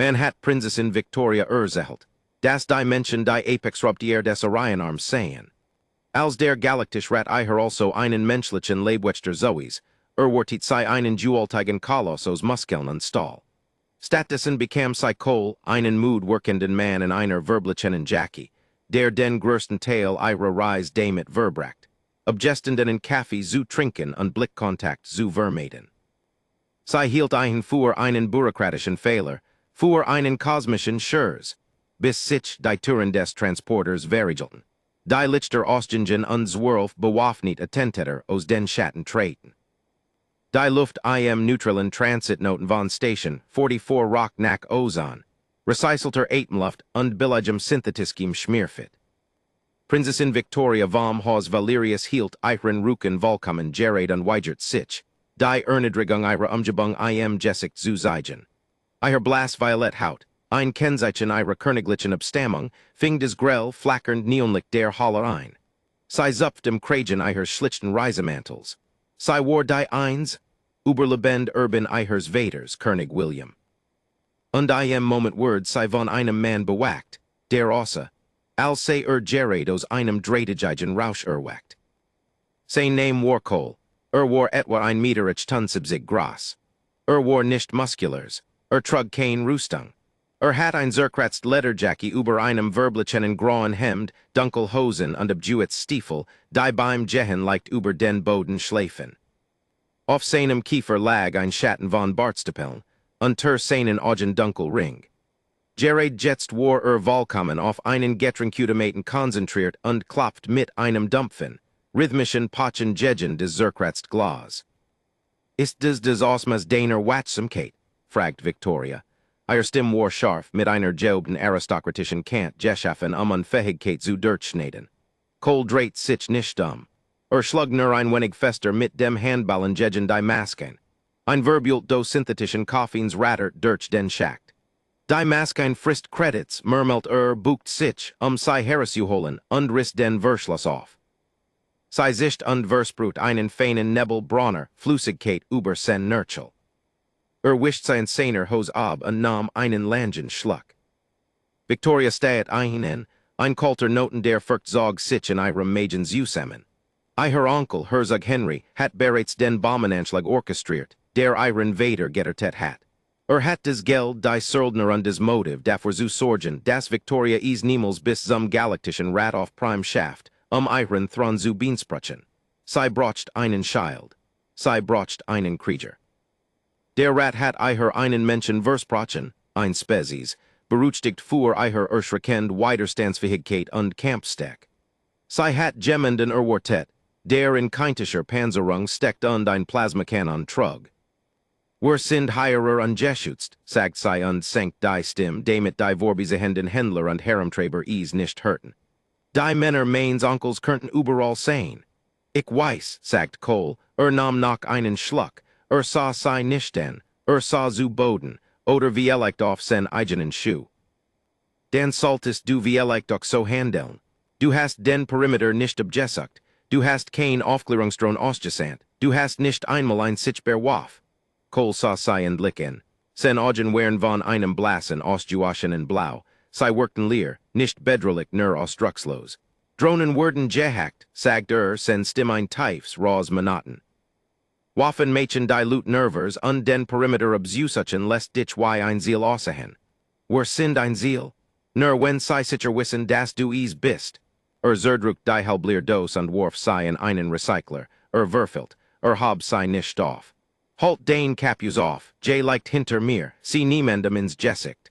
Man hat Prinzessin Victoria Erzelt. Das Dimension die Apex Ruptier des Orionarms Sayen. Als der Galaktisch Rat Iher also einen menschlichen Leibwächter Zoes, wartet sei einen Jeweltigen Kolossos Muskeln und Stahl. Stattdessen bekam sei Kohl, einen Mood workenden Man in einer verblichen Jackie, der den größten Teil ihrer Reise damit verbracht, obgestenden in Kaffee zu trinken und Blickkontakt zu vermeiden. Sei hielt für einen bürokratischen Fehler, für einen kosmischen Schurz, bis sich die Touren des Transporters verrigelten. Die Lichter Ostingen und zwölf bewaffnet Attentäter aus den Schatten treten. Die Luft im neutralen Transitnoten von Station 44 Rock nach Ozon, recycelter Atemluft und billigem synthetiskem Schmierfit. Prinzessin Victoria vom Haus Valerius hielt ihren Rücken vollkommen gerät und weigert sich, die Ernedrigung ihrer Umgebung im Gesicht zu zeigen. Ihr Blas Violet Haut, ein Kennzeichen ihrer königlichen Abstammung, fing des grell, flackernd Neonlicht der Halle ein. Sie zupft im Kragen ihres schlichten Reisemantels. Sie wor die eins, überlebend urban ihres Vaters, König William. Und im Moment word sie von einem Mann bewackt, der außer, als sei gerät aus einem dreitigen Rausch erweckt. Sein Name war Kohl, war etwa ein Meterich Tunsibzig Gras. War nicht muskulars, trug kein Rüstung. Hat ein zerkratzt Lederjacke über einem verblichen grauen Hemd, dunkel Hosen und abjuets Stiefel, die beim Gehen leicht über den Boden schläfen. Auf seinem Kiefer lag ein Schatten von Bartstapeln, unter seinen Augen dunkel Ring. Gerät jetzt war vollkommen auf einen Getränkautomaten konzentriert und klopft mit einem dumpfen, rhythmischen Pochen Jegen des zerkratzt Glas. Ist des Osmas deiner Watsamkeit? Fragt Victoria. Ihr Stimme war scharf mit einer gelben aristokratischen Kant geschaffen Unfähigkeit zu durchschneiden. Kohl dreht sich nicht schlug nur ein wenig fester mit dem Handballen gegen die Masken. Ein verbult do synthetischen Koffeins rattert durch den Schacht. Die Masken frisst Credits, murmelt bucht sich, sei herauszuholen und riss den Verschluss auf. Sie sicht und versprüht einen feinen Nebel Bronner, Flüssigkeit über sen Nurchel. Wischt sein seiner Hose ab und nahm einen langen Schluck. Victoria steht ein kalter Noten der Furchtzog sich in ihrem Magens zusammen. Ihr Onkel, Herzog Henry, hat bereits den Bombenanschlag orchestriert, der ihren Vater gettertet hat. Hat des Geld, die Söldner und des Motiv dafür zu sorgen, dass Victoria niemals bis zum galaktischen Rat auf Prime Schaft, ihren Thron zu Beansprutchen. Sie brocht einen Child. Sie brocht einen Krieger. Der Rat hat einen Menschen versprochen, ein Spezies, berüchtigt für ihr erschreckend Widerstandsfähigkeit und Kampfstärke. Sie hat jemanden erwartet, der in keintischer Panzerung steckt und ein Plasmakanon trug. Wir sind heirer und geschützt, sagt sie und senkt die Stimme, damit die vorbesehenden Händler und Herumtreiber nicht hörten. Die Männer meines Onkels könnten überall sein. Ich weiß, sagt Kohl, nahm noch einen Schluck, sah sie nicht denn, sah zu Boden, oder vielleicht auf sen eigenen Schuh. Dann solltest du vielleicht doch so handeln. Du hast den Perimeter nicht abgesucht, du hast kein Aufklärungsdrone ausgesandt, du hast nicht einmal ein sichtbar Waff. Kohl sah sie in Blicken. Sen Augen wären von einem blassen, ostjuaschenen Blau, sie wirkten leer, nicht bedrohlich nur ausdruckslos. Drohnen wurden gehackt, sagt sen Stimme ein tiefs, raws monoton. Waffen machen die Lut Nervers und den Perimeter abzusuchen lässt dich wie ein Ziel aussehen. Wir sind ein Ziel. Nur wenn sie sicher wissen, dass du bist. Zerdrückt die halblier Dos und warf sie in einen Recycler, würfelt, hob sie nicht auf. Halt den Kapus auf, leicht hinter mir, sie niemandem ins Gesicht.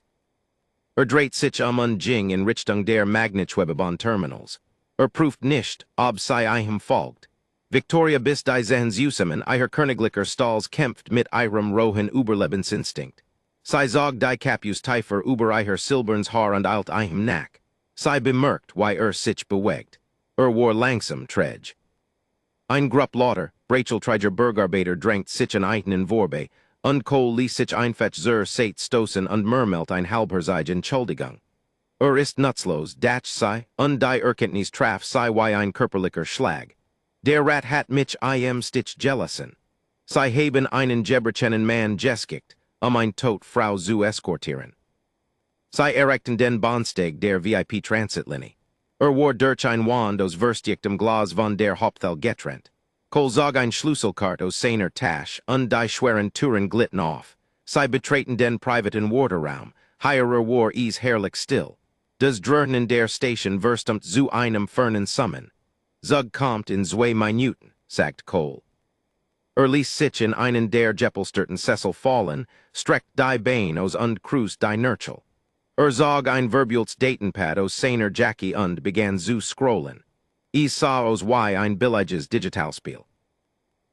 Dreht sich und ging in Richtung der Magnetschwebebahn Terminals. Prüft nicht, ob sie ihm folgt. Victoria bis die Zens zusammen, ihr königlicher Stals kämpft mit ihrem rohen Überlebensinstinkt. Sie zog die Kapus tiefer über ihr silberns Haar und eilt ihm nach. Sie bemerkt, wie sich bewegt. War langsam träge. Ein Grupp lauter, Brachelträger Bergarbeiter drängt sich in einen Vorbe, und Kohl ließ sich einfach seit stoßen und murmelt ein halbherzige Entschuldigung. Ist nutzlos, datch sei, und die Erkenntnis traf sei wie ein körperlicher Schlag. Der Rat hat mich stich gelassen. Sie haben einen gebrechenen Mann geskickt, ein tot Frau zu eskortieren. Sei erekten den Bahnsteig der VIP Transitlinie. War durch ein Wand aus Verstiegtem Glas von der Hauptthal getrennt. Kol zog ein Schlüsselkart aus seiner Tasche und die schweren Türen glitten auf. Sei betreten den privaten Warteraum, higher war is herrlich still. Das Dröhnen in der Station verstumt zu einem fernen Summen. Zug kommt in 2 Minuten, sagt Cole. Ließ sich in einen der Jeppelsterten Sessel fallen, streckt die Beine aus und krust die Nurchel. Zog ein Verbults Datenpad aus seiner Jackie und begann zu scrollen. Sah aus wie ein billiges Digitalspiel.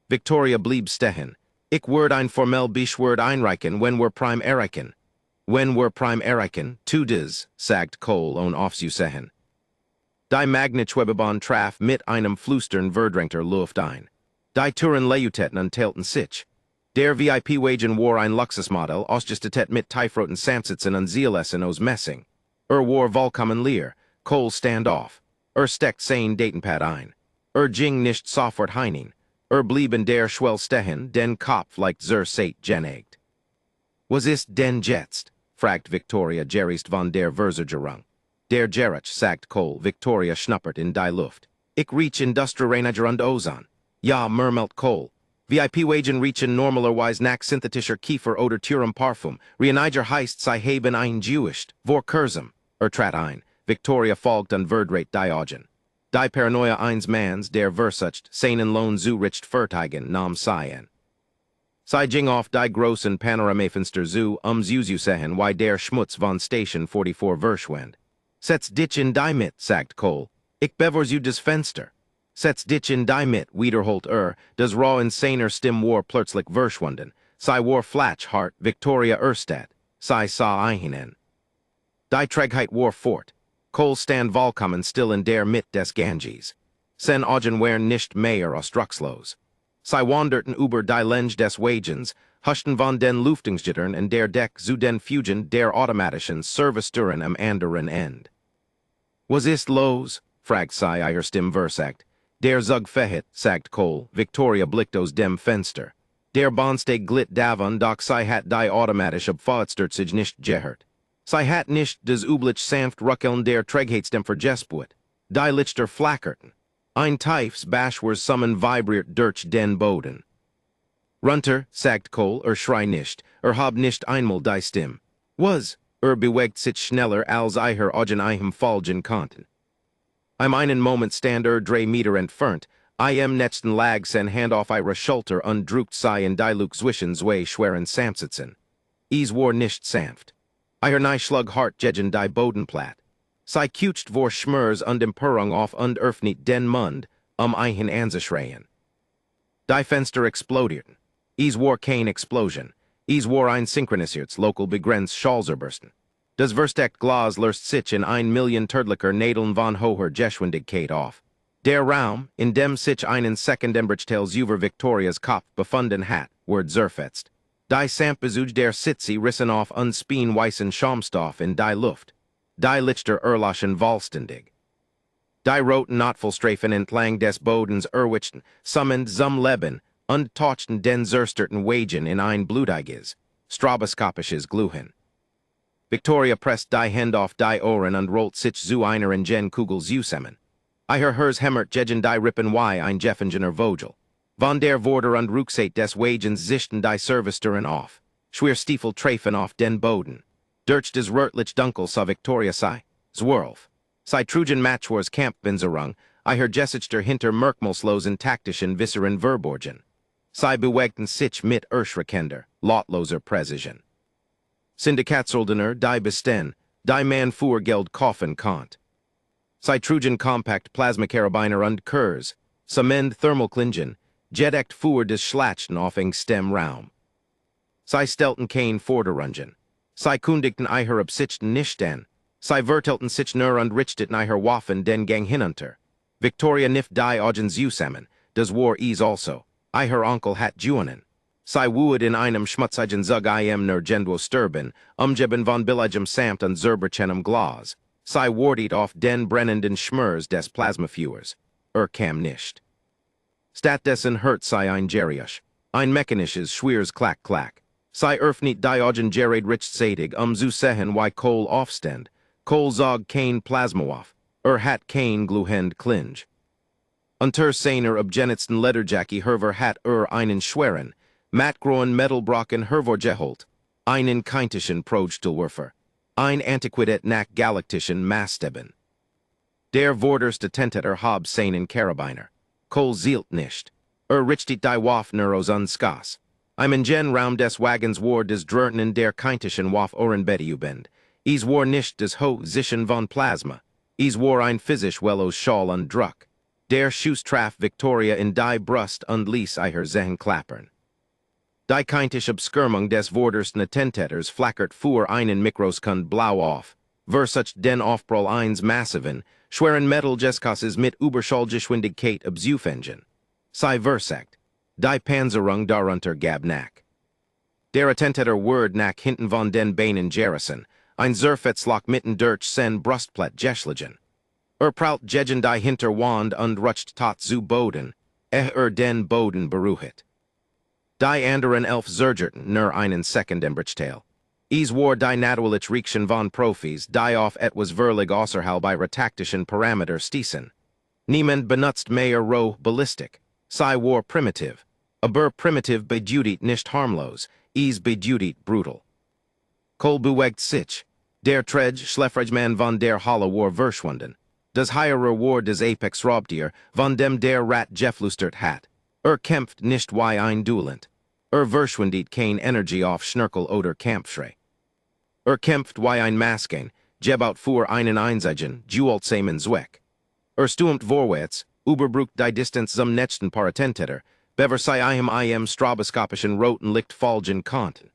Victoria blieb stehen. Ich werde ein formell Beschword einreichen, wenn wir prime erreichen. Wenn wir prime erreichen, tu das, sagt Cole on aufzusehen. Die Magnetschwebebahn traf mit einem flüstern verdrängter Luft ein. Die Türen leuteten und teilten sich. Der VIP-Wagen war ein Luxusmodell, ausgestattet mit tiefroten Samsitzen und Zielessen aus Messing. War vollkommen leer, Cole stand auf. Steckt sein Datenpad ein. Ging nicht sofort hinein. Blieb in der Schwell stehen, den Kopf leicht zur Seite geneigt. Was ist denn jetzt? Fragt Victoria gerist von der Versorgerung. Der Gerach, sagt Cole, Victoria schnuppert in die Luft. Ich riech Industriereiniger und Ozon. Ja, murmelt Cole. VIP-Wagen riechen normalerweise nach synthetischer Kiefer oder Türem Parfum. Reiniger heißt, sie haben ein Jewischt, vor Kurzem. Trat ein. Victoria folgt und verdreht die Augen. Die Paranoia eines Manns, der versucht, seinen Lohn zu richt verteidigen, nahm sie an. Sie ging auf die großen Panoramafenster zu, zu sehen, wie der Schmutz von Station 44 verschwand. Setz dich in die mit, sagt Cole. Ich bewahr zu das Fenster. Setz dich in die mit, wiederholt das raw in seiner Stimme war plötzlich verschwunden. Sie war flach hart, Victoria Erstadt. Sie sah ein. Die Trägheit war fort. Cole stand vollkommen still in der Mitte des Ganges. Sen Augen waren nicht mehr ausdruckslos. Sie wanderten über die Länge des Wagens, huschten von den Lüftungsgittern in der Deck zu den Fugen der automatischen Servicetüren am anderen Ende. Was ist los? Fragt sie ihre Stimme versagt. Der Zug verhit, sagt Cole, Victoria blickt aus dem Fenster. Der Bahnsteig glitt davon, doch sie hat die automatische Pfadstürzig nicht gehört. Sie hat nicht das üblich sanft Ruckeln der Trägheitsdämpfer gespürt. Die Lichter flackerten. Ein tiefes Baschwer Summen vibriert durch den Boden. Runter, sagt Cole, schrei nicht, hab nicht einmal die Stimme. Was? Bewegt sich schneller, als ihr Augen ihm folgen konnten. Einen Moment stand 3 Meter entfernt, nächsten lag sein Hand auf ihre Schulter und drückt sie in die Luke zwischen 2 schweren Samsitzen. War nicht sanft. Ihr Neischlug hart gegen die Bodenplatte. Sie kutscht vor Schmörs und Empörung auf und öffnet den Mund, ihn anzuschreien. Die Fenster explodierten. War keine Explosion. War ein synchronisiertes, lokal begrenzt Schallzerbursten. Das versteckte Glas löst sich in 1 Million tödlicher Nadeln von hoher Geschwindigkeit auf. Der Raum, in dem sich einen Sekundenbruchteils über Victorias Kopf befunden hat, wird zerfetzt. Die Sampbesuch der Sitze rissen auf und spien weißen Schaumstoff in die Luft. Die Lichter erloschen vollständig. Die roten Nahtvollstreifen entlang des Bodens erwischten, summend zum Leben und tauchten den zerstörten Wagen in ein blutiges, stroboskopisches Glühen. Victoria presst die Hand auf die Ohren und rollt sich zu einer Ingen Kugel zusammen. Hers hämmert gegen die Rippen wie ein Jeffengener Vogel. Von der Vorder- und Rückseite des Wagens sichten die Servicetüren auf. Schwer Stiefel treffen auf den Boden. Durch des rötlich dunkel sah Victoria sei, 12. Sei trugen Matchwars Kampfbinserung, Jessichter hinter Merkmalslosen taktischen Visseren Verborgen. Sei bewegten sich mit Erschreckender, lautloser Präzision. Syndikatssoldaner, die besten, die man für Geld kaufen konnt. Sei trugen Compact Plasmakarabiner und Kurs, Samend Thermalklingen, Jedekt für des Schlachten auf eng Stem Raum. Sei stelten kein Vorderungen. Sei kundigten ihre Absichten nicht an. Sei vertelten sich nur und richteten ihre Waffen den Gang hinunter. Victoria nicht die Augen zusammen, das war also. Ihr Onkel hat Juenen. Sei wued in einem schmutzigen Zug nur Gendwo sturben, umgeben von billigem Samt und zerberchenem Glas. Sei wartet auf den brennenden Schmörs des Plasmafuers. Kam nicht. Stattdessen hört sei ein Geriusch. Ein mechanisches, schweres Klack-Klack. Sei erfneet diogen gerade rich sadig zu sehen y kol aufstand, kol zog kane plasmawaf, hat kane gluhend klinge. Unter seiner obgenitsten lederjackie herver hat einen schweren, matgroen metalbrocken hervorgeholt, einen keintischen progstelwerfer, ein antiquitet nach galaktischen Masteben. Der vorderste Attentäter hab seinen Karabiner, kol zielt nicht, richtet die Waffner aus unskas. Im gen Raum des Wagens war des Drurten der keintischen Waff Ohrenbediubend, is war nicht des ho zischen von Plasma, is war ein physisch wellos Schall und Druck. Der Schuss Victoria in die Brust und ließ ihr Zehen klappern. Die keintische Obskirmung des vordersten Attentäters flackert für einen Mikroskund blau auf, versucht den Aufprall eins massiven, schweren Metal-Jeskasses mit Überschallgeschwindigkeit abzufengen. Sei versagt, die Panzerung darunter gab nach. Der Attentäter word nach hinten von den Beinen gerissen, ein Zerfetzlock mitten durch sen Brustplatte geschlagen. Praut gegen die Hinterwand und rutscht tot zu Boden, den Boden beruhigt. Die anderen elf zergerten nur einen Sekundenbruchteil. Es war die naturliche Reaktion von Profis, die auf etwas verlig außerhalb ihrer taktischen Parameter stießen. Niemand benutzt mehr roh Ballistik, sei war primitiv, aber primitiv bedeutet nicht harmlos, es bedeutet brutal. Kol bewegt sich, der Tredje Schlefregman von der Halle war verschwunden. Das höhere war des Apex Raubtier, von dem der Rat geflüstert hat. Kämpft nicht wie ein Duelent. Verschwindet kein Energie auf Schnörkel oder Kampfschrei. Kämpft wie ein Masken, gebaut für einen einzigen, duelsamen Zweck. Stumt vorwärts, überbrückt die Distanz zum nächsten Paar Attentäter, bever sei im stroboskopischen roten Lichtfolgen Kanten.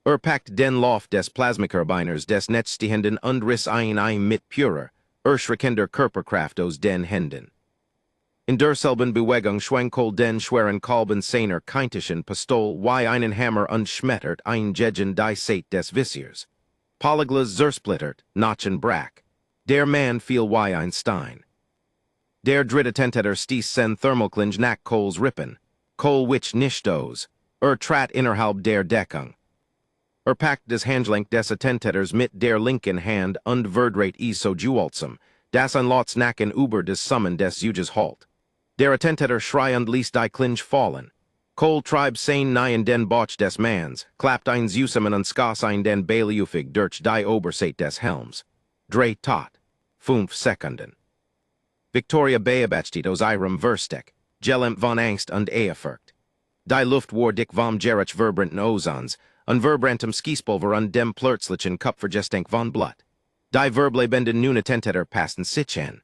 Packt den Lauf des Plasmakarabiners des Netzstehenden und riss ein mit purer, schreckender Körperkraft aus den Händen. In derselben Bewegung schwenkol den schweren Kolben seiner keintischen Pistol wie einen Hammer und schmettert ein gegen die Seite des Visiers. Polyglas zersplittert, Notchen brack. Der Mann fiel wie ein Stein. Der dritte Attentäter stieß sen Thermalklinge nach Kols Rippen, Kol wich nicht aus, trat innerhalb der Deckung. Packt des Handgelenk des Attentäters mit der linken Hand und verdreht es so duelsam, das unlots nacken über des Summen des Zuges halt. Der Attentäter schrei und ließ die Klinge fallen. Kol trieb sein nahen den Bauch des Manns, klappt ein Zusammen und skos ein den Bailiufig durch die Oberseite des Helms. Drei tot. 5 Sekunden. Victoria beobachtet aus ihrem Versteck, gelähmt von Angst und Ehrfurcht. Die Luft war dick vom Gerich verbrannten Ozons, und verbranntem Skiespulver und dem plötzlichen Kupfergestank von Blut. Die Verblebenden nun Attentäter passten sich an.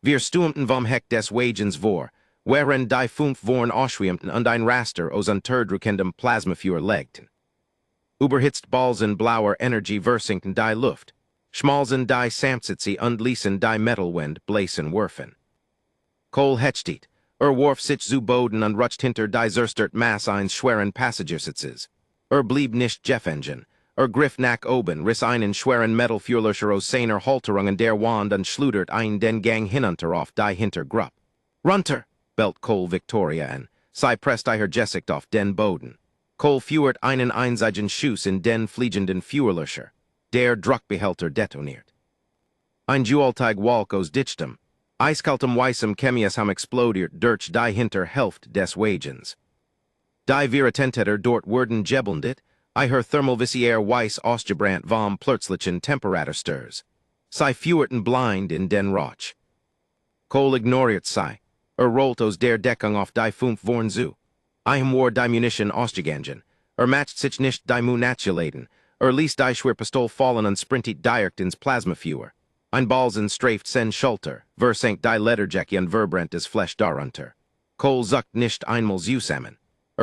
Wir stürmten vom Heck des Wagens vor, während die 5 Vorn ausschwemmten und ein Raster aus unterdrückendem Plasmafeuer legten. Überhitzt Balsen blauer Energie versinken die Luft, schmalzen die Samtsitzi und ließen die Metalwind bläsen werfen. Kol hechtet, warf sich zu Boden und rutscht hinter die zerstört Mass eines schweren Passagersitzes. Blieb nicht Jeffengen, griff nach oben, riss einen schweren Metalfuerlöscher aus seiner Halterung in der Wand und schludert ein den Gang hinunter auf die Hintergruppe. Runter, bellt Kol Victoria an, sei presst ihr Gesicht auf den Boden. Kol führt einen einzigen Schuss in den fliegenden Fuerlöscher. Der Druckbehälter detoniert. Ein Dualteig Walk aus Dichtem, eiskaltem weißem Chemias ham explodiert durch die Hinterhälfte des Wagens. Die wir Attentäter dort wurden geblendet, ihr Thermalvisier weiß ausgebrannt vom plötzlichen Temperatursturs. Sei führten blind in den Rauch. Kol ignoriert sei, rollt aus der Deckung auf die 5 Vorn zu. War die Munition ausgegangen, matcht sich nicht die Munatulaten, ließ die Schwerpistol fallen und sprintet direkt ins Plasmafeuer. Ein Balsen straft sen Schulter, versenkt die Lederjacke und verbrennt des Fleisch darunter. Kol zuckt nicht einmal zusammen.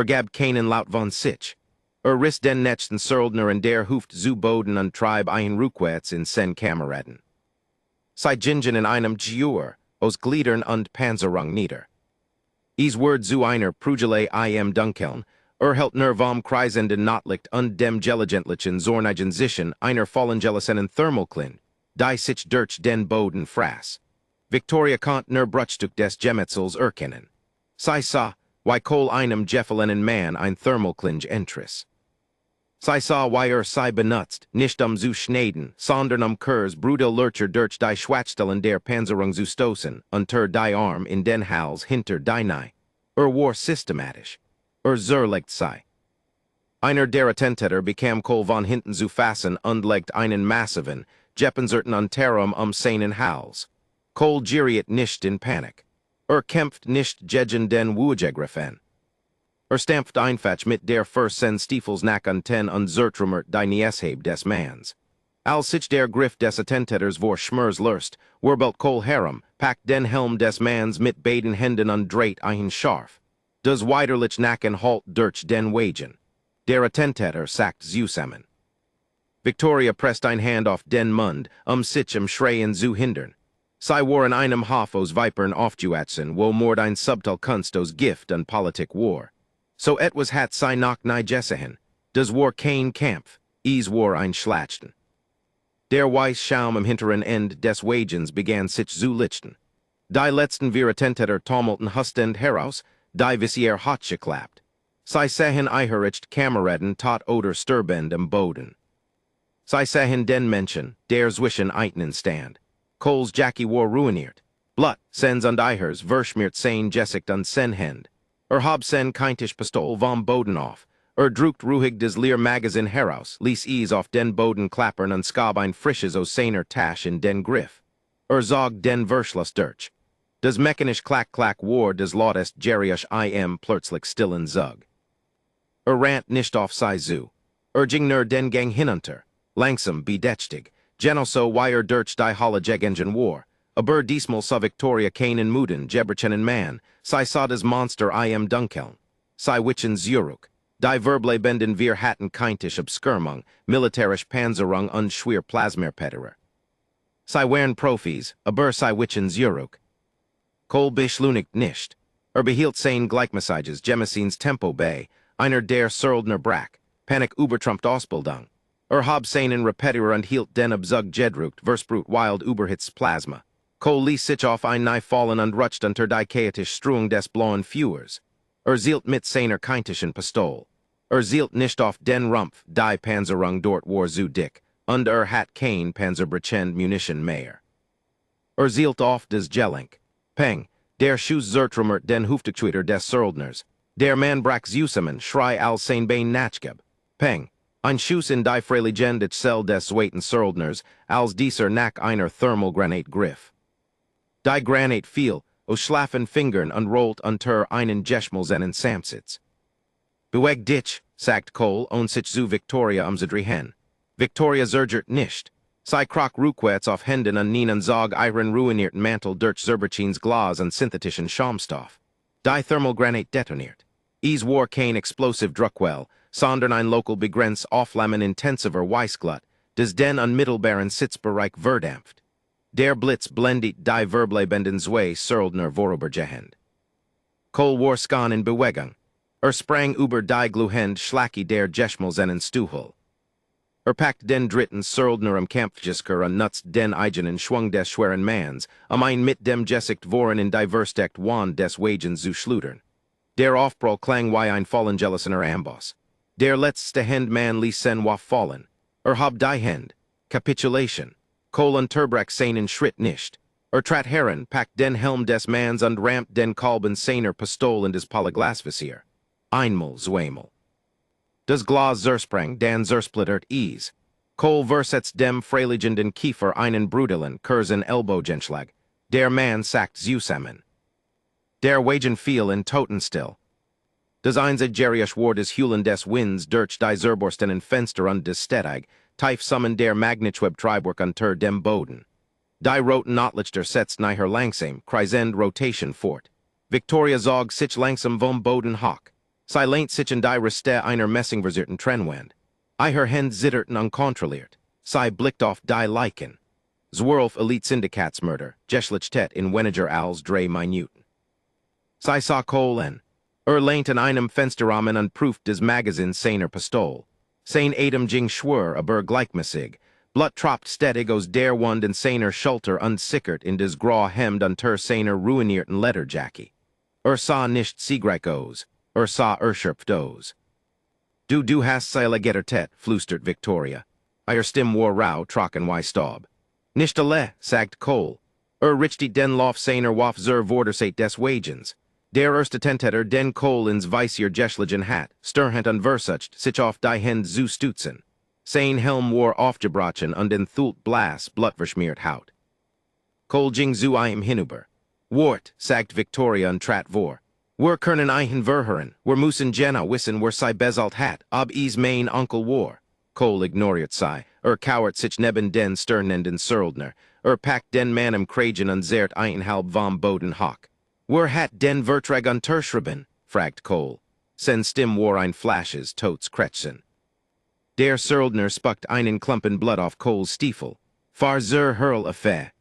Gab keinen Laut von sich. Riss den nächsten Söldner in der Huft zu Boden und trieb ein Rückwärts in sen Kameraden. Sei gingen in einem Giur, aus Gliedern und Panzerung nieder. Es word zu einer Prugele im Dunkeln, hält nur vom kreisenden Notlicht und dem gelegentlichen zornigen Zischen einer fallengelassenen Thermalklin, die sich durch den Boden fraß. Victoria konnt nur Bruchstück des Gemetzels erkennen. Sei sah, wie Kol einem Jeffelenen Mann ein Thermalklinge entris. Sei sa wire sei benutzt, nicht zu schneiden, sondern Kurs brudel lurcher durch die Schwachstellen der Panzerung zu stoßen, unter die Arm in den Hals hinter die Nei. War systematisch. Zerlegt sei. Einer der Attentäter bekam Kohl von hinten zu fassen und legt einen massiven, Jeppenzerten unterm seinen Hals. Kohl geriet nicht in Panik. Kämpft nicht gegen den Wuegegriffen. Stampft einfach mit der Sen Stiefels nach unten und zertrümmert die Niesheb des Manns. Als sich der Griff des Attentäters vor Schmers Lurst, wirbelt Kohl herum, packt den Helm des Manns mit beiden Händen und dreht ihn scharf. Das Weiderlich Nacken halt durch den Wagen. Der Attentäter sagt zusammen. Victoria presst ein Hand auf den Mund, sich Schreien zu hindern. Sei war in einem Hof aus Vipern aufzuatzen, wo mord ein subtil Kunst aus Gift und Politik war. So etwas hat sei noch nie gesehen. Das war kein Kampf, es war ein Schlachten. Der weiss Schaum am hinteren End des Wagens begann sich zu lichten. Die letzten vier Attentäter tummelten hustend heraus, die Visier hat geklappt. Sei sahen ihericht Kameraden tot oder stirbend am Boden. Sei sahen den Menschen, der zwischen einen stand. Kohls Jackie war ruiniert. Blut, sens und ihers verschmiert sein Gesicht und sen Hand. Hab sen keintisch Pistol vom Boden auf. Druckt ruhig des Leer Magazin heraus, ließ es auf den Boden klappern und skab ein frisches aus seiner Tasche in den Griff. Zog den Verschluss durch. Das mechanisch Klack-Klack war des lautest Geriusch plötzlich stillen Zug. Rant nicht auf sei zu. Ging nur den Gang hinunter. Langsam bedächtig. Genoso wire durch die Halle Engine war. Aber diesmal sa Victoria keinen Muden, Jeberchen man. Sei sa des Monster Dunkeln. Sei witchen Zurück. Die Verble benden wir hatten keintisch Obskirmung, militarisch Panzerung und schwer Plasmerpetterer. Sei wären Profis, aber sei witchen Zurück. Kohl beschleunigt nicht. Behielt sein Gleichmessages Gemesins Tempo bei, einer der Söldner Brack, Panik übertrumpt Ausbildung. Hab seinen Repetitor und hielt den Abzug Jedrukt, Versprut wild Überhits Plasma. Kohl ließ sich auf ein Nei fallen und rutscht unter die chaotisch Strung des blauen Führers. Zielt mit seiner keintischen Pistol. Zielt nicht auf den Rumpf, die Panzerung dort war zu dick, und hat kein Panzerbrechen Munition mehr. Zielt auf des Gelenk. Peng, der Schuss zertrümmert den Huftequeter des Söldners. Der Mann brach zusammen, schrei als sein Bein nachgab. Peng, ein Schuss in die Freiligendige Zell des zweiten Söldners, als dieser nach einer Thermalgranate griff. Die Granate fiel, aus schlaffen Fingern und rollt unter einen Geschmelzenen Samsitz. Beweg dich, sagt Kohl und sich zu Victoria zu Victoria zergert nicht. Sei krok Ruquets auf Händen und Knien und Zog ihren ruinierten Mantel durch Zerberchins Glas und synthetischen Schaumstoff. Die Thermalgranate detoniert. Es war kein explosive Druckwell, sondern ein lokal begrenzt Auflammen intensiver Weißglut, des den unmittelbaren Sitzbereich verdampft. Der Blitz blendet die Verblebenden zwei Söldner vorübergehend. Kohl war skan in Bewegung. Sprang über die Gluhend Schlacki der Geschmelzenen Stuhl. Packt den dritten Söldner am Kampfgisker und nutzt den eigenen Schwung des schweren Manns, ein mit dem Gesicht voren in die Versteckt Wand des Wagens zu schludern. Der Aufprall klang wie ein fallengelissener Amboss. Der letzte Händmann ließ sen wa fallen. Hab die Hand. Capitulation. Kohl und Terbrack seinen Schritt nicht. Trat heran, packt den Helm des Manns und rammt den Kolben seiner Pistol in des Polyglasvisier. Einmal, zweimal. Das Glas zersprang, dan zersplittert es. Kohl versetzt dem freiligenden Kiefer einen brutalen, kurzen Ellbogenschlag. Der Mann sackt zusammen. Der Wagen fiel in Totenstill. Das einzig Geriusch war des Hühlen des Winds durch die zerborstenen Fenster und des Städtig, tief summen der Magnetweb Treibwerk unter dem Boden. Die roten Notlichter setzt nachher langsam, kreisend Rotation fort. Victoria zog sich langsam vom Boden hock. Sei lehnt sich in die Reste einer messingversierten Trennwand. Ihre Hände zitterten unkontrolliert. Sei blickt auf die Leichen. Zwölf Elite-Syndikatsmörder, Geschlichtet in weniger als 3 Minuten. Sei sah Kohlen. Lehnt in einem Fensterrahmen und prüft des Magazins seiner Pistol. Sein Atem ging schwer, aber gleichmäßig. Blut tropft ständig aus der Wand in seiner Schulter unsickert in des grau Hemd unter seiner ruinierten Lederjacke. Sah nicht siegreich aus. Sah erschöpft aus. Du hast sila gettertet, flüstert Victoria. Ihr stim war rau, trocken wy staub. Nicht alle, sagt Cole. Richti den lof seiner waf zur vordersate des wagens. Der erste Attentäter den Cole ins weißier Jeschlichen hat, sturhent unversucht, sich auf die Hände zu stützen. Sein Helm war aufgebrochen und den thult Blas blutverschmiert Haut. Cole ging zu ihm hinüber. Wart, sagt Victoria und trat vor. Wir können ihn verhören, wir müssen genau wissen, wer sei bezahlt hat, ob is mein Onkel war. Cole ignoriert sei, kauert sich neben den sternenden Söldner, packt den Mann im Kragen und zehrt einhalb vom Boden hock. Wer hat den Vertrag unterschrieben? Fragt Cole. Sen Stim war ein Flashes totes Kretchen. Der Söldner spuckt einen Klumpen Blut auf Coles Stiefel. Far zur Hurl Affair.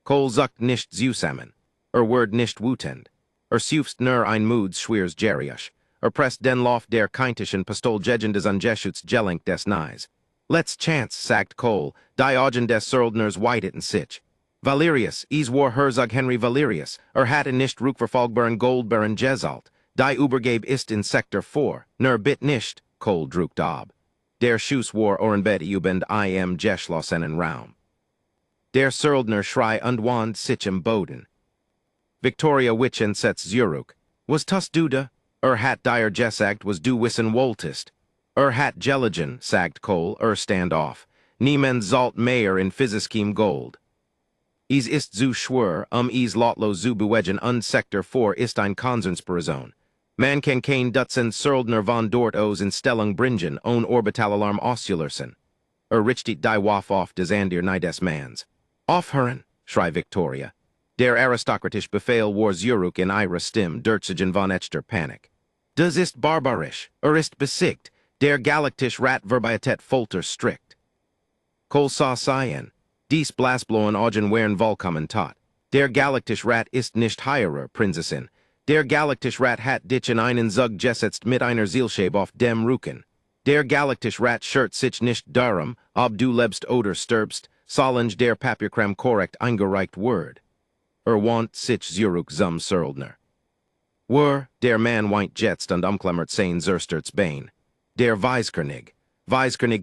Cole zuckt nicht zusammen. Word nicht wutend. Sufst nur ein Moods schwers Jeriush. Presst den Lof der Keintischen Pistol Jegen des Ungeschuts Gelenk des Nies. Let's chance, sagt Cole, die Augen des Söldners whitet and sich. Valerius, is war Herzog Henry Valerius, hat nicht Rückverfolgbaren Goldbaren Jesalt, die Übergabe ist in Sektor 4, nur bit nicht, Cole druckt ab. Der Schuss war Ohrenbett ubend im Geschlossenen Raum. Der Söldner schrei und wand sich im Boden. Victoria Witchen setzt Zurück. Was tus duda? Hat dire Gesagt was du wissen wolltest. Hat Geligen, sagt Cole, stand off. Niemand zalt mehr in Physiskim Gold. Is ist zu schwör, is lotlo zu bewegen und Sektor 4 ist ein Konsensperson. Man kann kein Dutzend Söldner von dort aus in Stellung bringen, Orbitalalarm Oscularsen. Richtet die Waff auf des Andir des Mans. Aufhören, schrei Victoria. Der aristokratisch Befehl war Zurück in ihrer Stimme, Derzigen von echter Panik. Das ist barbarisch, ist besiegt, der galaktisch Rat Verbietet Folter strikt. Cole sah sein. Dies Blasbloen Augen wären vollkommen tot. Der galaktisch Rat ist nicht heirer, Prinzessin. Der galaktisch Rat hat dich in einen Zug gesetzt mit einer Zielscheibe auf dem Rücken. Der galaktisch Rat schert sich nicht darum, ob du lebst oder stirbst, solange der Papierkram korrekt eingereicht wird. Want sich Zurück zum Söldner. Der Mann weint jetzt und umklammert sein Zersterts Bein. Der Weiskönig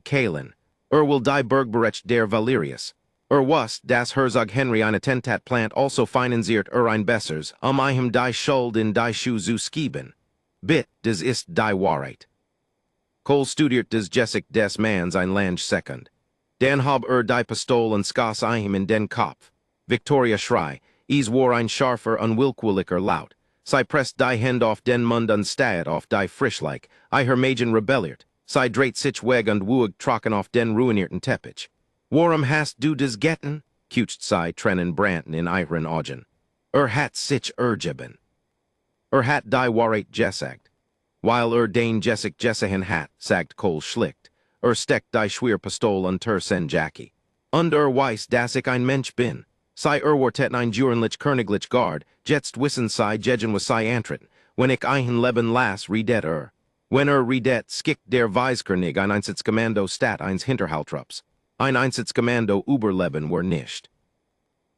Kalen. Will die Bergberecht der Valerius. Was, das Herzog Henry ein Attentat plant also finanziert ein Bessers, ihm die Schuld in die Schuhe zu skieben. Bit, das ist die Wahrheit. Cole studiert des Jessic des Mans ein Lange Sekund. Dan hab die Pistol und skoss ihm in den Kopf. Victoria schrei, is war ein scharfer unwillkürlicher Laut. Sie presst die Hand auf den Mund und staet auf die Frischleik, her Magen rebelliert. Sie dreht sich weg und wuig trocken auf den ruinierten Teppich. Warum hast du das getten? Kucht sie trennen Branten in ihren Augen. Hat sich ergeben. Hat die Wahrheit gesagt. Weil den Jessic Jessahin hat, sagt Cole schlicht. Steckt die Schwerpistol unter sen Jackie. Und weiß, dass ich ein Mensch bin. Sei wartet ein Jurenlich Königlich Guard, jetzt wissen sei Jegen was sei antreten, wenn ich ein Leben las redet Wenn redet, skickt der Weiskönig ein Einsatzkommando stat eins Hinterhaltrupps. Ein Einsatzkommando Überleben war nicht.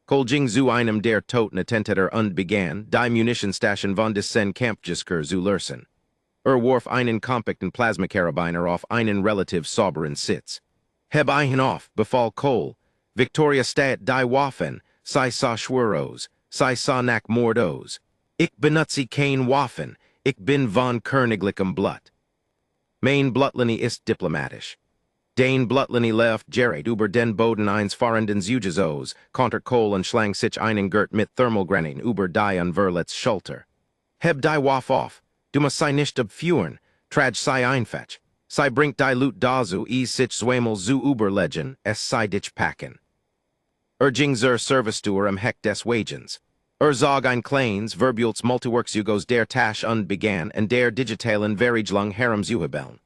Cole ging zu einem der toten Attentäter und begann, die Munitionstaschen von des sen Kampfgisker zu lösen. Warf einen kompakten Plasmakarabiner auf einen relativ sauberen Sitz. Heb einen auf, befahl Cole. Victoria stat die Waffen, sei sa schwöros, sei sa nach mordos. Ich benutze kein Waffen, ich bin von Königlichem Blut. Mein Blutlinie ist diplomatisch. Den Blutlinie left Gerrit über den Boden eins fahrenden Zugezos, konter Cole und schlang sich einen Gurt mit Thermalgranin über die Verletz Schulter. Heb die Waff auf, du musst sei nicht abführen, trage sei einfetch. Sei bringt die Lut dazu, is sich zweimal zu überlegen, es sei dich packen. Ging zur Servicetur am Heck des Wagens. Zog ein kleins, verbuls Multiworks-Jugos der Tasch und begann, und der digitalen Veriglang Herumzuhebeln.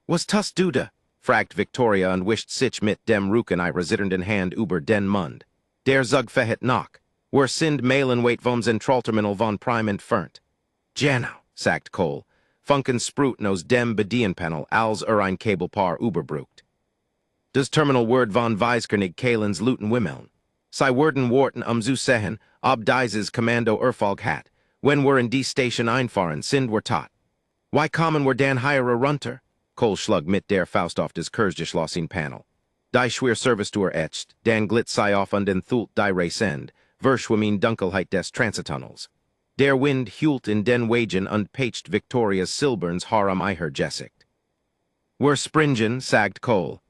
Was tust du da? Fragt Victoria und wischt sich mit dem Rücken ihrer zitternden Hand über den Mund. Der Zug verhet noch. Sind Mailen weit vom Zentralterminal von Prime entfernt. Genau, sagt Cole. Funken spruten aus dem Bedienpanel, als ein Kabelpaar überbrucht. Das Terminal Word von Weiskönig Kalens Luten Wimmeln. Sei werden Worten zu sehen, ob dieses Kommando Erfolg hat, wenn wir in die Station einfahren, sind wir tot. Why kommen wir dann hier runter? Cole schlug mit der Faust auf des Kurzgeschlossen Panel. Die schwer Servicetor etched, Dan glit sei auf und den Thult die Race End, Verschwimmin Dunkelheit des Transitunnels. Der Wind hult in den Wagen und pecht Victoria's Silberns Haram Eiher Jessict. Were Springen, sagged Cole.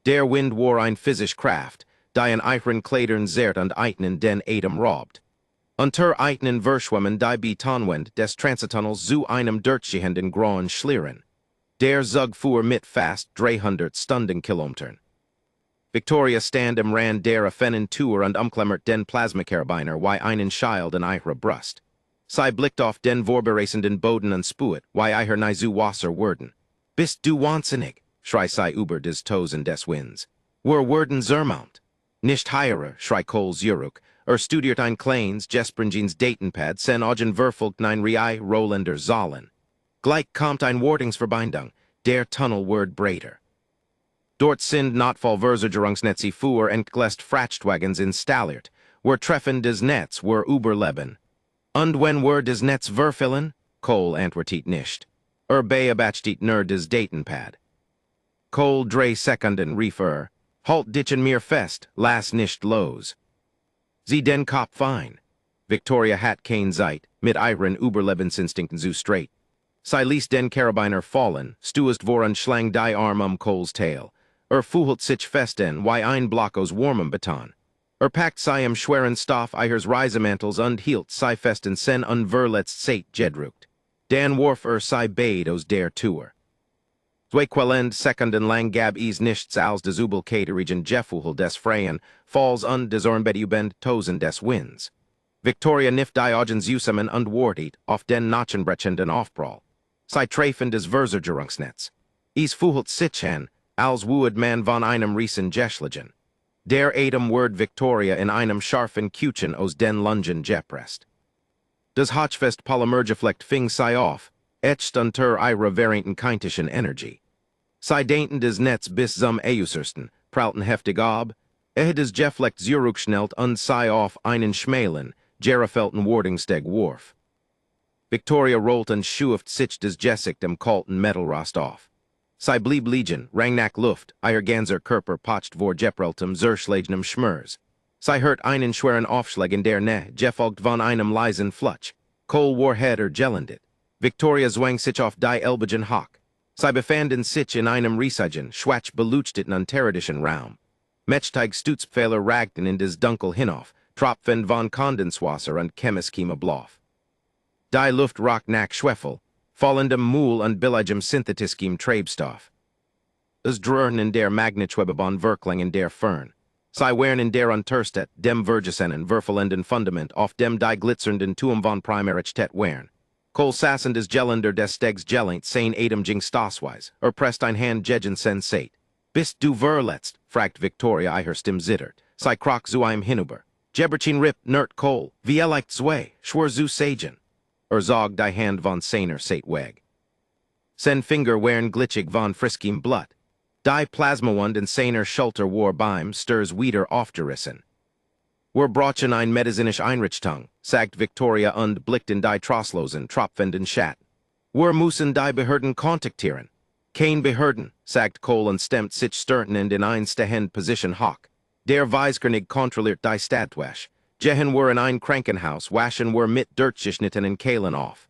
Der Wind war ein physisch Kraft, die in Eihren Kleidern zert und Eitnen den Atem robbed. Unter Eitnen Verschwimmen die Betonwend des Transitunnels zu einem Dirtgehenden grauen Schlieren. Der Zug fuhr mit fast 300 Stundenkilometern. Victoria stand im Rand der Affenen Tour und umklemmert den Plasmakarabiner wie einen Schild in ihre Brust. Sie blickt auf den vorbereitenden Boden und spuet, wie ihr nie zu Wasser werden. Bist du wahnsinnig, schrei sie über des Tosen des Winds. Wir werden zermount. Nicht heiere, schrei Coles Juruk, studiert ein kleines, Jespringens Datenpad sen ogen verfolgt ein Rei Rollander Zahlen. Gleich kommt ein Wartungsverbindung, der Tunnel wird breiter. Dort sind Notfallversorgungsnetze für entglest Frachtwagens installiert, treffen des Netz überleben. Und wenn des Netz verfüllen, Cole antwortet nicht. Beabachtet nur des Datenpad. Cole 3 Sekunden rief halt ditchen mir fest, lass nicht los. Sie den Kopf fein. Victoria hat kein Zeit, mit ihren Überlebensinstinkten zu straight. Sie ließ den Karabiner fallen, stuest voran schlang die Arm Coles Tail. Fuhlt sich fest in, wie ein Block aus warmem Beton. Packt sie im schweren Stoff ihres Reisemantels und hielt sie fest in sen unverletzt Seit jedrukt. Dan warf sie beid aus der Tour. Zwei Quellend Sekunden lang gab es nichts als des Übelkeiten Jeffuhel des Freien, falls und des Ornbedubend Tosen des Winds. Victoria nift Diogens Usamen und wartet auf den Nachenbrechenden Aufprall. Sie treffen des Versorgungsnetz. Es fuhlt sich an, als would man von einem Riesen Geschlagen. Der Atem word Victoria in einem scharfen Kuchen aus den Lungen gepresst. Das Hochfest Polymergeflecht fing sie auf, etched unter ihrer varianten kintischen Energie. Sie dehnten des Netz bis zum Äußersten, prallten heftig ab, des Geflecht zurückschnellt und sie auf einen schmalen, gerafelten Wardingsteg warf. Victoria rollt und schuft sich des Gesicht im kalten Metallrost auf. Sie blieb liegen, rang Luft, ihr ganzer Körper pocht vor geprelltem, zerschlagenem Schmerz. Sie hört einen schweren Aufschlag in der Nähe, gefolgt von einem leisen Flutsch. Cole war heder gellendet. Victoria zwang sich auf die Elbigen Hock. Sie befanden sich in einem riesigen, schwach beleuchteten unterirdischen Raum. Mächtig Stützpfeiler ragten in des Dunkel hinauf, Tropfen von Kondenswasser und Chemischema Bloff. Die Luft roch nach Schwefel, fallendem Müll und billigem synthetischem Treibstoff. Es dröhnen in der Magnetschwebebahn Wirkling in der Fern. Sie wären in der Unterstet dem Vergesenen würfelenden Fundament auf dem die glitzernden Turm von Primärichtet wären. Cole sassen des Gellender des Stegs Gellint sein Ademjing Stossweis, presst ein Hand Jegen sensate. Bist du verletzt, fragt Victoria ihrer Stimme zittert. Sie kroch zu einem hinüber. Jeberchin rip nert Cole, wie leicht zwei, schwör zu sagen. Zog die Hand von seiner Sate weg. Sen Finger wären glitschig von friskim Blut. Die Plasmawand in seiner Schulter war beim stirs wieder aufgerissen. Wir brauchen ein medizinisch Einrichtung, sagt Victoria und blickt in die trostlosen, tropfenden Schatten. Wir müssen die Behörden kontaktieren. Kein Behörden, sagt Cole und stemmt sich störtend in einstehend Position hock. Der Weiskönig kontrolliert die Stadtwäsch. Jehen wir in ein Krankenhaus, waschen wir mit Dirtgeschnitten in Kehlen auf.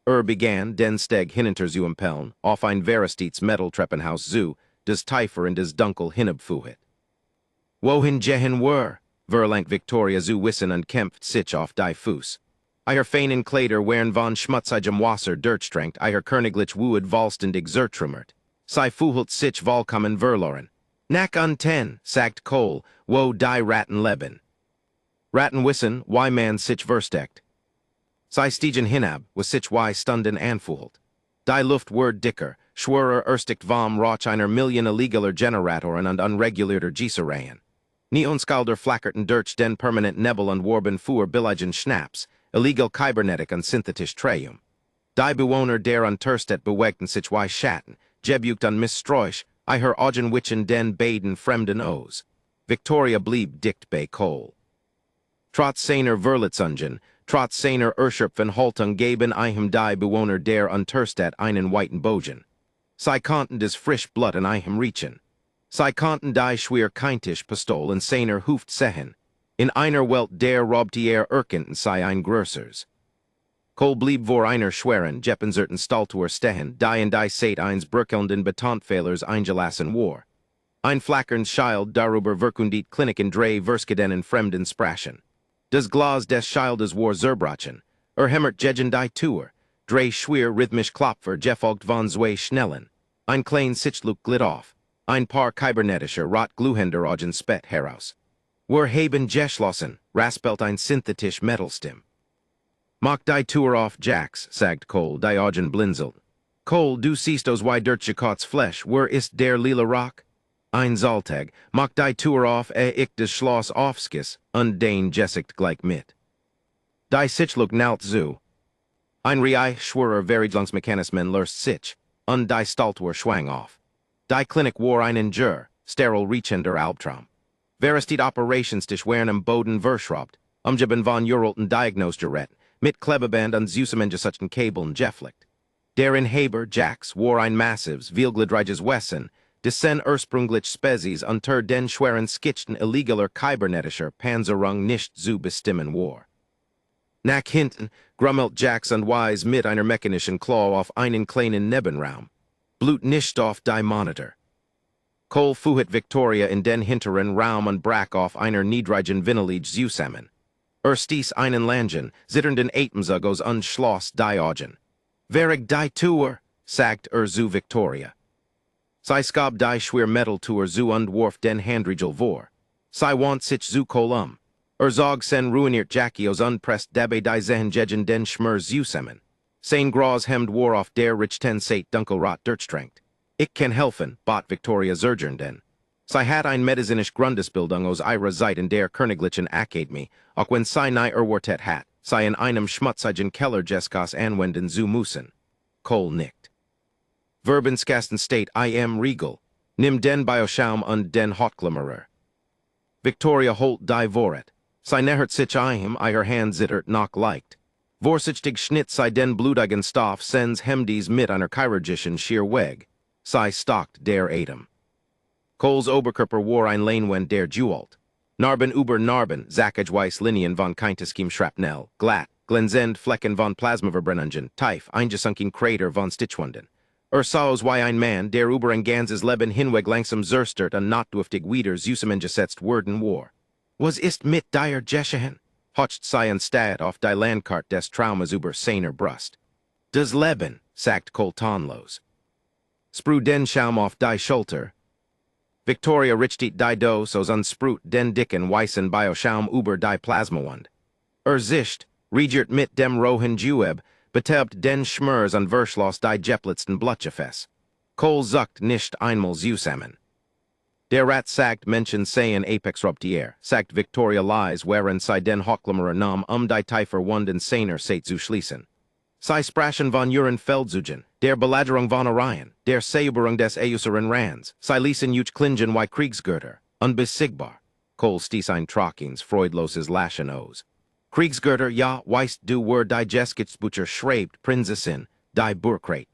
Begann, den Steg hinter zu impellen, auf ein Veristets Metalltreppenhaus zu, des Teifer in des Dunkel hinabfuhet. Wohin jehen wir? Verlangt Victoria zu wissen und kämpft sich auf die Fuß. Ihr feinen Kleider wären von schmutzigem Wasser dirtstrengt, ihr Königlich wued vollständig zertrümmert. Sie fuhlt sich vollkommen verloren. Nach unten, sagt Cole, wo die Ratten leben. Ratten wissen, why man sich versteckt. Sie stiegen hinab, was sich why stunden anfuhlt. Die Luft wird dicker, schwerer ersticht vom Rauch einer Million illegaler Generatoren und unregulierter Gießereien. Neonskalder flackerten durch den permanent Nebel und warben für billigen Schnaps, illegal Kybernetik und synthetisch Treuum. Die Bewohner der Unterstet bewegten sich wie Schatten, gebucht und misstreusch, ihr Augen witchen den beiden fremden O's. Victoria blieb dicht bei Cole. Trotz seiner Verletzungen, trotz seiner Erschöpfung Haltung geben ihm die Bewohner der Unterstet einen weiten Bogen. Sei konten des frisch blood an him reachen. Sei konten die schwer keintisch pistol and seiner hoofd sehen. In einer Welt der Robtier erkenten sei ein Größers. Kol blieb vor einer schweren, jeppenzerten Staltuer stehen, die en die seit eins brückelnden Betantfehlers eingelassen war. Ein flackerns Schild darüber verkündigt Kliniken drei Verskeden en fremden Sprachen. Das Glas des Schildes war zerbrachen, hemmert jegen die Tour, drei schwer rhythmisch Klopfer jeffolgt von zwei Schnellen. Ein klein Sichluk glit auf, ein paar kybernetischer Rot Gluhender ogen Spett heraus. Wir haben geschlossen, raspelt ein synthetisch Metallstim. Mach die Tour auf Jacks, sagt Cole, die ogen blinzelt. Cole, du siehst aus wie Dirtschekotts Fleisch, where ist der lila Rock? Ein Zaltag, mach die Tour auf, ich des Schloss aufskis, und den Jessikt gleich mit. Die Sichluk nalt zu. Ein Rei schwörer Veriglangsmechanismen lurst sich, und die Staltuer schwang auf. Die Klinik war einen Jur, steril Riechender Albtraum. Verestit Operations dich Wernam Boden verschraubt, umgeben von Uralten Diagnosgerät, mit Klebeband und Zusammengesetzten Kabeln Jefflicht. Der Inhaber Jacks war ein massives, vielgliedriges Wesen, des ursprünglich Spezies unter den schweren Skitchten illegaler kybernetischer Panzerung nicht zu bestimmen war. Nach hinten grummelt Jacks und Wise mit einer mechanischen Klaw auf einen kleinen Nebenraum. Blut nicht auf die Monitor. Cole fuhit Victoria in den hinteren Raum und brach auf einer niedrigen Vinnelige zusammen. Stieß einen Langen, zitternden Atemzug aus Schloss die Augen. Verig die Tour, sagt zu Victoria. Sei skab die schwer Metal Tour zu und warf den Handrigel vor. Sei want sich zu Colum. Zog sen ruiniert Jackie aus unpressed dabei die Zehengegen den Schmer zusammen. Sein Gras hemd war auf der Richten seit Dunkelrot Dirtstrengt. Ich kann helfen, bat Victoria Zergern den. Sei hat ein medizinisch Grundesbildung aus ihrer Zeit in der Königlichen Akademie, auch wenn sei nei erwartet hat, sei in einem schmutzigen Keller Jeskas anwenden zu müssen. Cole nickt. Verbenskasten State I am regal, nimm den Bioschaum und den Hotklimmerer. Victoria holt die Voret. Sei nehert sich ihm, ihr Hand zittert noch leicht. Vorsichtig schnitt sei den blutigen Stoff sens hemdies mit einer chirurgischen schier weg. Sei stockt der Atem. Cole's Oberkörper war ein Leinwand der Jewelt. Narben über Narben, Zackage Linien von Keintiskim Shrapnel, glatt, glänzend Flecken von Plasmaverbrennungen, tief, eingesunken Krater von Stichwunden. Saus wie ein Mann, der über ein ganzes Leben hinweg langsam zerstört und notdürftig wieder zusammengesetzt worden war. Was ist mit dir geschehen? Hocht sei ein Stad auf die Landkarte des Traumas über seiner Brust. Das Leben, sagt Cole tonlos. Sprue den Schaum auf die Schulter. Victoria richtet die Dos aus unsprut den dicken weißen Bioschaum über die Plasmawand. Sicht, regiert mit dem rohen Jueb, betäubt den Schmers und verschloss die Jeplitzten Blutgefäß. Cole zuckt nicht einmal zusammen. Der Rat sagt Menschen sehen Apex Ruptier, sagt Victoria lies, während sei den Hochlimmerer Nam die Tiefer Wunden seiner Seit zu schließen. Sei sprachen von Uren Feldzugen, der Belagerung von Orion, der Säuberung des Euseren Rands, sei ließen Juch Klingen wie Kriegsgürter, unbesiegbar. Cole stieß ein Trockins, freudloses Lachen aus. Kriegsgürter, ja, weißt du, were die Geskitsbucher schreibt, Prinzessin, die Burkrate.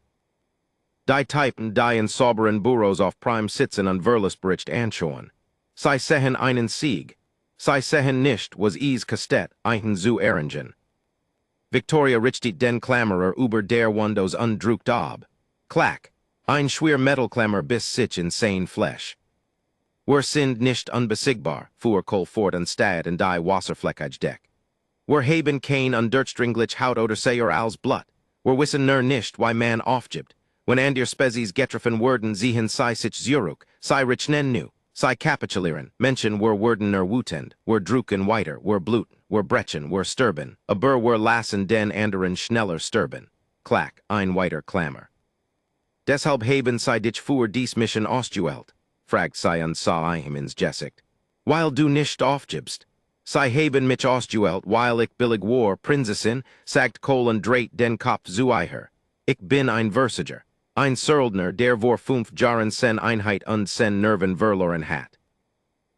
Die Typen, die in sauberen Büros auf Prime sitzen und Verlustbericht anschauen. Sei sehen einen Sieg. Sei sehen nicht, was is kastet, einen zu erringen. Victoria richtet den Klammerer über der Windows undruckt ab. Klack, ein schwer Metallklammer bis sich in sein Fleisch. Wir sind nicht unbesiegbar, fuhr Cole fort und stad in die Wasserfleckige Deck. Wir haben kein undurchdringlich Haut oder Seher als Blut. Wir wissen nur nicht, wie man aufgibt. Wenn an der Spezies getroffen werden, sehen sei sich zurück, sei richnen nu, sei kapitulieren, Menschen wir werden nur wütend, wir drucken weiter, wir bluten, wir brechen, wir sterben, aber wir lassen den anderen schneller sterben. Klack, ein weiter Klammer. Deshalb haben sei dich für dies Mission ausgewählt, fragt sei und sah ihm ins Gesicht. Weil du nicht aufgibst. Sei haben mich ausgewählt, weil ich billig war, Prinzessin, sagt Cole und dreht den Kopf zu ihr. Ich bin ein Versiger. Ein Söldner, der vor 5 Jahren sen Einheit und sen Nerven verloren hat.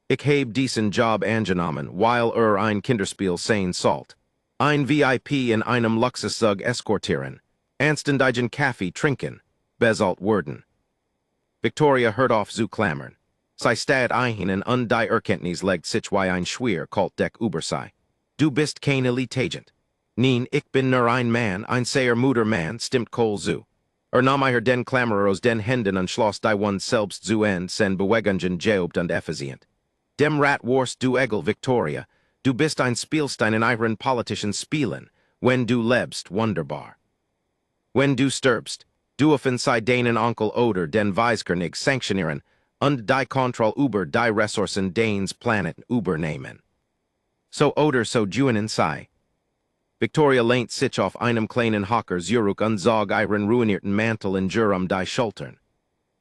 Ich heb diesen Job angenommen, weil ein Kinderspiel sein sollt. Ein VIP in einem Luxuszug eskortieren. Anständigen Kaffee trinken. Besalt werden. Victoria hört auf zu klammern. Sei stad einen und die Erkenntnis legt sich wie ein Schwer kalt deck über sei. Du bist kein Elitagent. Neen, ich bin nur ein Mann, ein sehr muter Mann, stimmt Cole zu. Nahm iher den Klammerer aus den Händen und schloss die one selbst zu end, sen Bewegungen geobt und effizient. Dem Rat warst du Egel, Victoria. Du bist ein Spielstein in ihren politischen Spielen, wenn du lebst, wunderbar. Wenn du stirbst, du sei deinen Onkel oder den Weiskernig sanktionieren und die Kontrolle über die Ressourcen deines Planeten übernehmen. So oder so juenen sei. Victoria lehnt sich auf einem kleinen Hocker zurück und zog ihren ruinierten Mantel in Jurum die Schultern.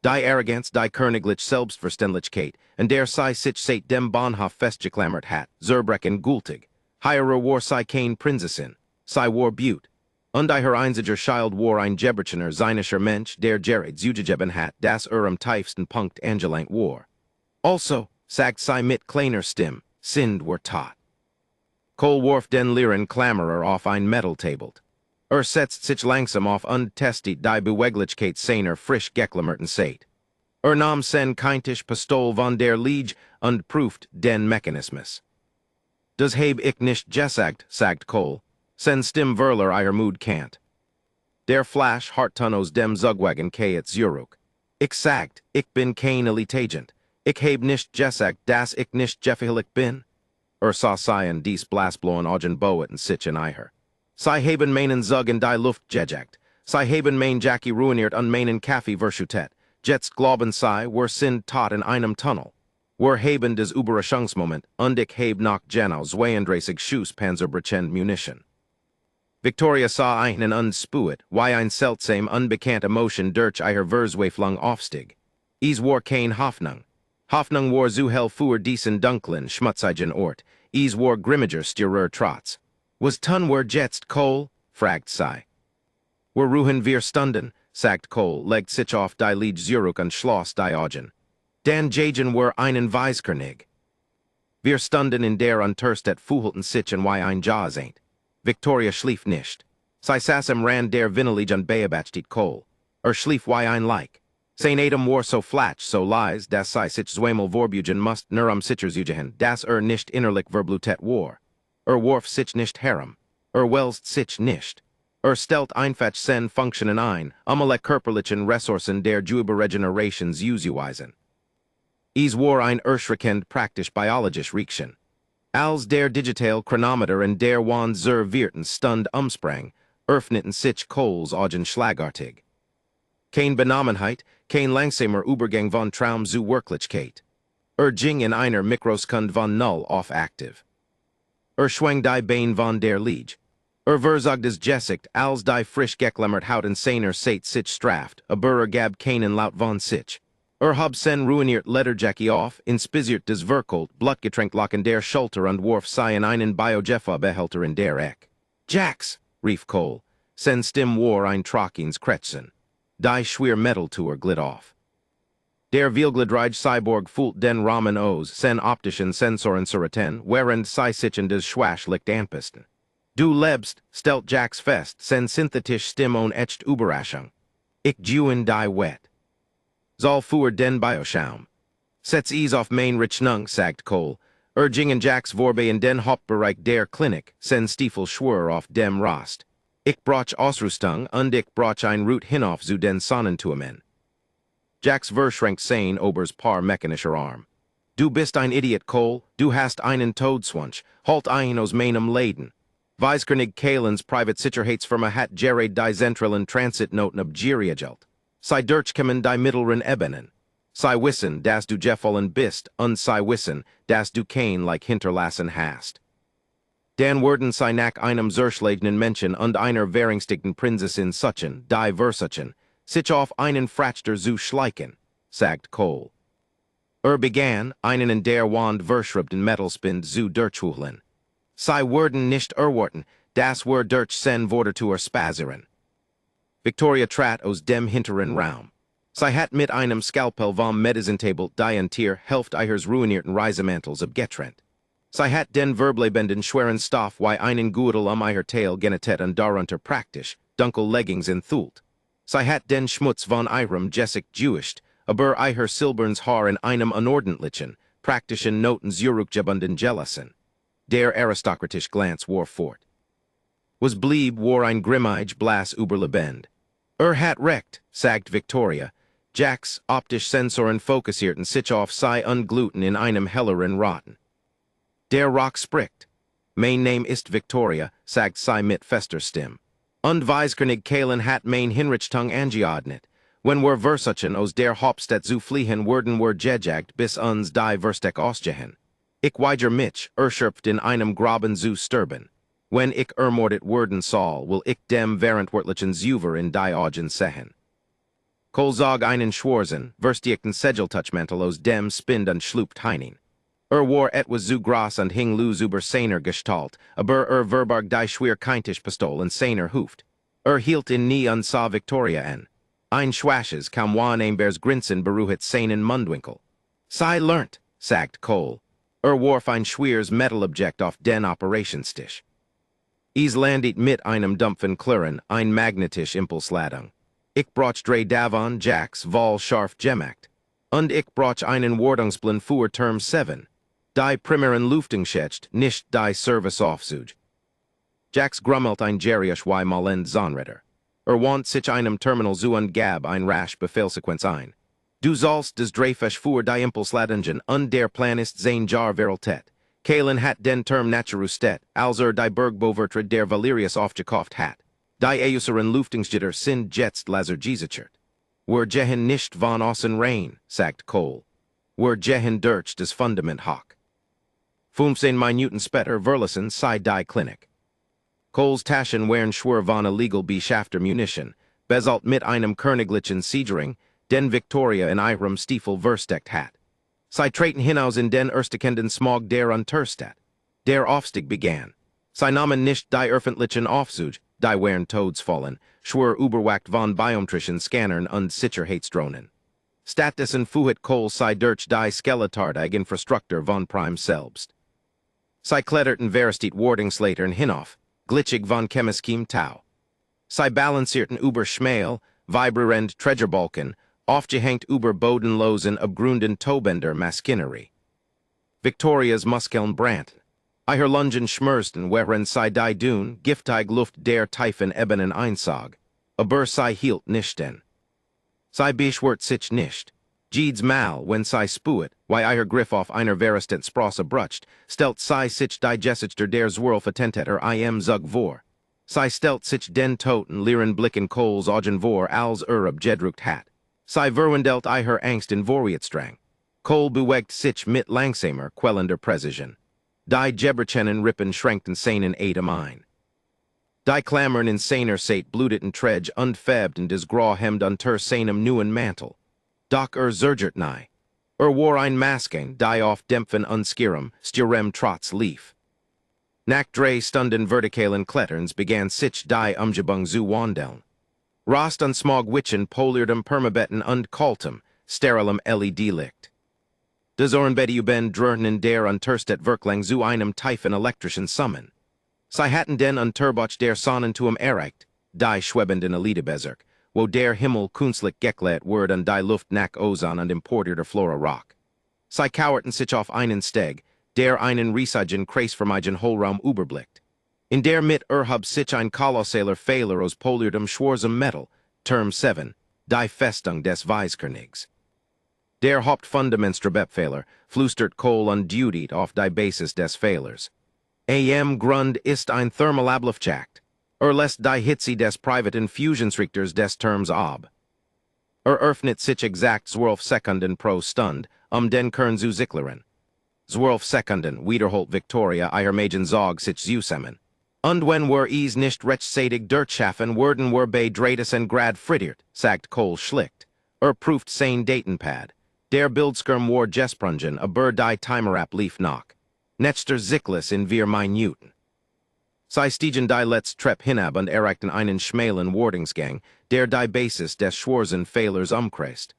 Die Arroganz, die Königliche Selbstverständlichkeit, und der sei sich seit dem Bahnhof festgeklammert hat, zerbrechen gültig. Hierer war sei kein Prinzessin, sei war Beaut. Und ihr einziger Child war ein Geberchener seinischer Mensch, der Gerrit zugegeben hat, das am tiefsten Punkt angelangt war. Also, sagt sei mit kleiner Stimme, sind war tot. Cole warf den leeren Klammerer auf ein Metal-Tabelt. Setzt sich langsam auf und testet die Beweglichkeit seiner frisch geklammerten Seit. Nahm sen keintisch Pistol von der Liege und prüft den Mechanismus. Das heb ich nicht gesagt, sagt Cole. Sen stim Verler ihr Mut kannt. Der Flash hartton aus dem Zugwagen et Zurück. Ich sagt, ich bin kein Elitagent. Ich heb nicht gesagt, dass ich nicht jeffihelig bin. Sah seien dies blasbloen augen boet und sich in ihr. Sei haben meinen Zug in die Luft gejagt. Sei haben mein Jackie ruiniert und meinen Kaffee verschüttet. Jetzt glauben sei, wir sind tot in einem Tunnel. Wir haben des Überraschungsmoment und ich heb noch genau 32 Schuss Panzerbrechend Munition. Victoria sah einen unspuet, wie ein seltsam unbekannt Emotion durch ihr Versweiflung aufstieg. Is war kein Hoffnung. Hoffnung war zu hell für diesen dunklen, schmutzigen Ort. Is war grimmiger Stürer trotz. Was tun wir jetzt, Cole? fragt sei. Wir ruhen wir Stunden, sagt Cole, legt sich auf die Liege zurück und schloss die Augen. Dan jagen wir einen Weiskernig. Wir stunden in der Unterstet fuhlten sich und wie ein Jaws ain't. Victoria schlief nicht. Sei sassem ran der Vinnelige und beabachtet Cole. Schlief wie ein Leik. Sein Adam war so flatsch, so lies, dass sei sich zweimal vorbugen must nur sicherzugen, dass nicht innerlich verblutet war. Warf sich nicht herum. Wellst sich nicht. Stellt einfach sen Funktionen ein, alle körperlichen Ressourcen der Überregenerations usuweisen. Is war ein erschreckend praktisch biologisch Riekchen. Als der Digital Chronometer und der Wand zur Wirten Stund umsprang, öffneten sich Coles Augen schlagartig. Kein Benamenheit, kein langsamer Übergang von Traum zu Wirklichkeit. Ging in einer Mikrosekund von Null auf aktiv. Schwang die Bein von der Liege. Verzog des Gesicht, als die frisch geklammert Hauten seiner Seit sich straft, gab keinen Laut von sich. Hub sen ruiniert Lederjackie auf, inspisiert des Verkult, Blutgetränk locken der Schulter und warf sei in einen Biojeffa-Behälter in der Eck. Jax, rief Cole, sen stim war ein Trockins Kretzen. Die schwer Metal-Tour glitt auf. Der Vielglidrige Cyborg fühlt den Rahmen aus, sen optischen Sensoren surreten, während sei sich in des Schwasch liegt anpisten. Du lebst, stellt Jax fest, sen synthetisch Stimme on echt Überraschung. Ich juen die wet. Soll für den Bioschaum. Setz is auf mein Rechnung, sagt Cole, gingen Jax Vorbe in den Hauptbereich der Klinik, sen Stiefel schwör auf dem Rost. Ich brauch Ausrüstung und ich brauch ein Route hinauf zu den Sonnenturmen. Jax verschränkt sein Obers paar mechanischer Arm. Du bist ein Idiot, Cole, du hast einen Todswunsch, halt ein aus meinem Leben. Weiskernig Kalens Privatsicherheitsfirma hat Gerard die zentralen Transitnoten abgeriegelt. Sei durchkommen die mittleren Ebenen. Sei wissen, dass du gefallen bist, und sei wissen, dass du kein like hinterlassen hast. Dan werden sei nach einem zerschlagenen Menschen und einer währungstigten Prinzessin suchen, die versuchen, sich auf einen Frachter zu schleichen, sagt Cole. Begann, einen in der Wand verschrubten Metalspind zu durchhulen. Sei werden nicht erwarten, das wir durch sen Worte zu erspasieren. Victoria trat aus dem hinteren Raum. Sei hat mit einem Skalpell vom Medizintabel die ein Tier Hälfte ihres ruinierten Reisemantels abgetrennt. Sei hat den verblebenden schweren Stoff wie einen Gürtel ihr Tail genetet und darunter praktisch, dunkel Leggings enthüllt. Sei hat den Schmutz von ihrem Jessic gewischt, aber iher silberns Haar in einem unordentlichen, praktischen Noten zurückgebunden Gelassen. Der aristokratisch Glanz war fort. Was blieb war ein grimmige Blas überlebend. Hat recht, sagt Victoria, Jacks optisch Sensoren fokussierten sich auf sei ungluten in einem helleren Rotten. Der Rock spricht. Mein Name ist Victoria, sagt sei mit fester Stimme. Und Weiskernig Kalen hat mein Hinrichtung angeordnet. Wenn wir versuchen aus der Hauptstadt zu fliehen werden wir gejagt bis uns die Versteck ausgehen. Ich weiger mich, erschöpft in einem Graben zu sterben. Wenn ich ermordet werden soll, will ich dem verantwortlichen Zuver in die Augen sehen. Kolzog einen Schwarzen, verstiegten Segeltuchmantel aus dem Spind und schlupt heinin. War etwas zu groß und hing loose über seiner Gestalt, aber verbarg die schwer keintisch Pistol in seiner Huft. Hielt in nie und sah Victoria an. Ein schwaches, kam wan einbers Grinsen beruhet seinen Mundwinkel. Sei lernt, sagt Cole. Warf ein schweres Metalobjekt auf den Operationstisch. Landit mit einem dumpfen Klirren, ein magnetisch Impulsladung. Ich brauch drei Davon Jacks Vol scharf gemacht. Und ich brauch einen Wartungsblind für Term 7. Die primären Luftungsschätzt, nicht die Serviceaufzug. Jacks grummelt ein Geriasch y malend Zahnräder. Want sich einem Terminal zu und gab ein rasch Befehlsequenz ein. Du sollst des Dreyfisch für die Impulsladungen und der Plan ist sein Jar Veraltet. Kalen hat den Term Naturustet, als die Bergbovertre der Valerius aufgekauft hat. Die Euseren Luftungsgitter sind jetzt lasergesichert. Wir gehen nicht von außen rein, sagt Cole. Wir gehen durch das Fundament hoch. 15 Minuten später verlassen sei die Klinik. Coles Taschen wären schwer von illegal beschafter Munition, besalt mit einem königlichen Siegering, den Victoria in ihrem Stiefel versteckt hat. Sie traten hinaus in den erstekenden Smog der Unterstadt. Der Aufstieg begann. Sie nahmen nicht die öffentlichen Aufzug, die wären Todesfallen, schwer überwacht von biometrischen Scannern und Sicherheitsdrohnen. Stattdessen fuhet Cole sei durch die skeletartige Infrastruktur von Prime selbst. Sie kletterten verstit Wartungsleitern hinauf, glitschig von Chemiskim Tau. Sie balancierten über Schmäel, vibrierend Treasure-Balken, aufgehängt über bodenlosen, abgrunden Tobender Maschinerie. Victorias Muskeln brannten. Iher Lungen schmerzten, während sie die Dune, giftig Luft der Tiefen ebenen einsog, aber sie hielt nicht denn. Sie beschwert sich nicht. Jeeds mal, wenn sie spuet, wie iher Griff auf einer verestent Sprosse brutscht, stelt sie sich die Gesichter der zwölf Attentäter zug vor. Sie stellt sich den Toten leeren Blicken Coles Augen vor, als abgedruckt hat. Sie verwandelt iher Angst in Vorwärtsdrang. Cole bewegt sich mit langsamer, quellender Präzision. Die Geberchennen Rippen schränkten seinen Atem ein. Die Klammern in seiner Seit bluteten Tredge unfäbt in des grau Hemd unter seinem neuen Mantel. Doch zergert nei. War ein Masken, die auf dämpfen unskirem, styrem trotz lief. Nach drei Stunden vertikalen Kletterns begann sich die Umgebung zu wandeln. Rost und Smog witchen polierdem Permabetten und kaltem, sterilem LED-Licht. Des Ohrenbedeuben dröhnen der Unterstadt Wirklang zu einem tiefen elektrischen Summen. Sie hatten den Unterbach der Sonnenturm erreicht, die schwebenden Elitebezirk, wo der Himmel künstlich geklärt wird und die Luft nach Ozon und importierter Flora rock. Sie kauerten sich auf einen Steg, der einen riesigen kreisförmigen Hohlraum überblickt. In der mit hub sich ein kolossaler Fehler aus polierdem schwarzem Metal, Term 7, die Festung des Weiskernigs. Der Hauptfundamentsstrebepfehler flüstert Cole undudied auf die Basis des Fehlers. Grund ist ein Thermalablufjagd, lässt die Hitze des privaten Fusionsrichters des Terms ab. Öffnet sich exakt 12 Sekunden pro Stund, den Kern zu sichern. 12 Sekunden wiederholt Victoria iher Magen Zog sich zusammen. Und wenn wir nicht rechtzeitig durchschaffen, werden wir bei Dredes und Grad frittiert, sagt Cole schlicht. Prüft sein Datenpad. Der Bildskirm war gesprungen, aber die Timerap lief noch. Nächster Zicklis in wir Minuten. Sie stiegen die letzte Treppe hinab und erreichten einen schmalen Wartungsgang, der die Basis des schwarzen Fehlers umkreist.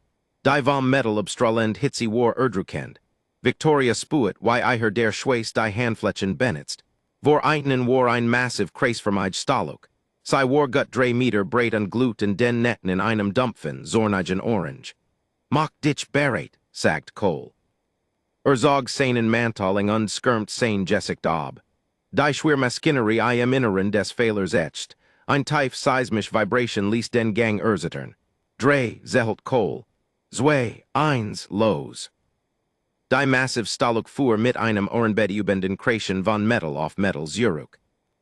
Die vom Metal obstrahlend Hitze war erdrückend. Victoria spuet, wie iher der Schweiß die Handflächen benutzt. Vor einen war ein massiv kreisförmig Stalluk. Sie war gut 3 Meter breit und glut in den Netten in einem dumpfen, zornigen Orange. Mock ditch berate, sagged Cole. Zog seinen mantaling unskirmt sein jessic dob. Die schwer maschinery I am inneren des failers etched. Ein tief seismisch vibration least den gang Erzitern. Drei, zehelt Cole. Zwei, eins, los. Die massive Staluk fuhr mit einem Ohrenbed ubenden Creation von Metal auf Metal Zurück.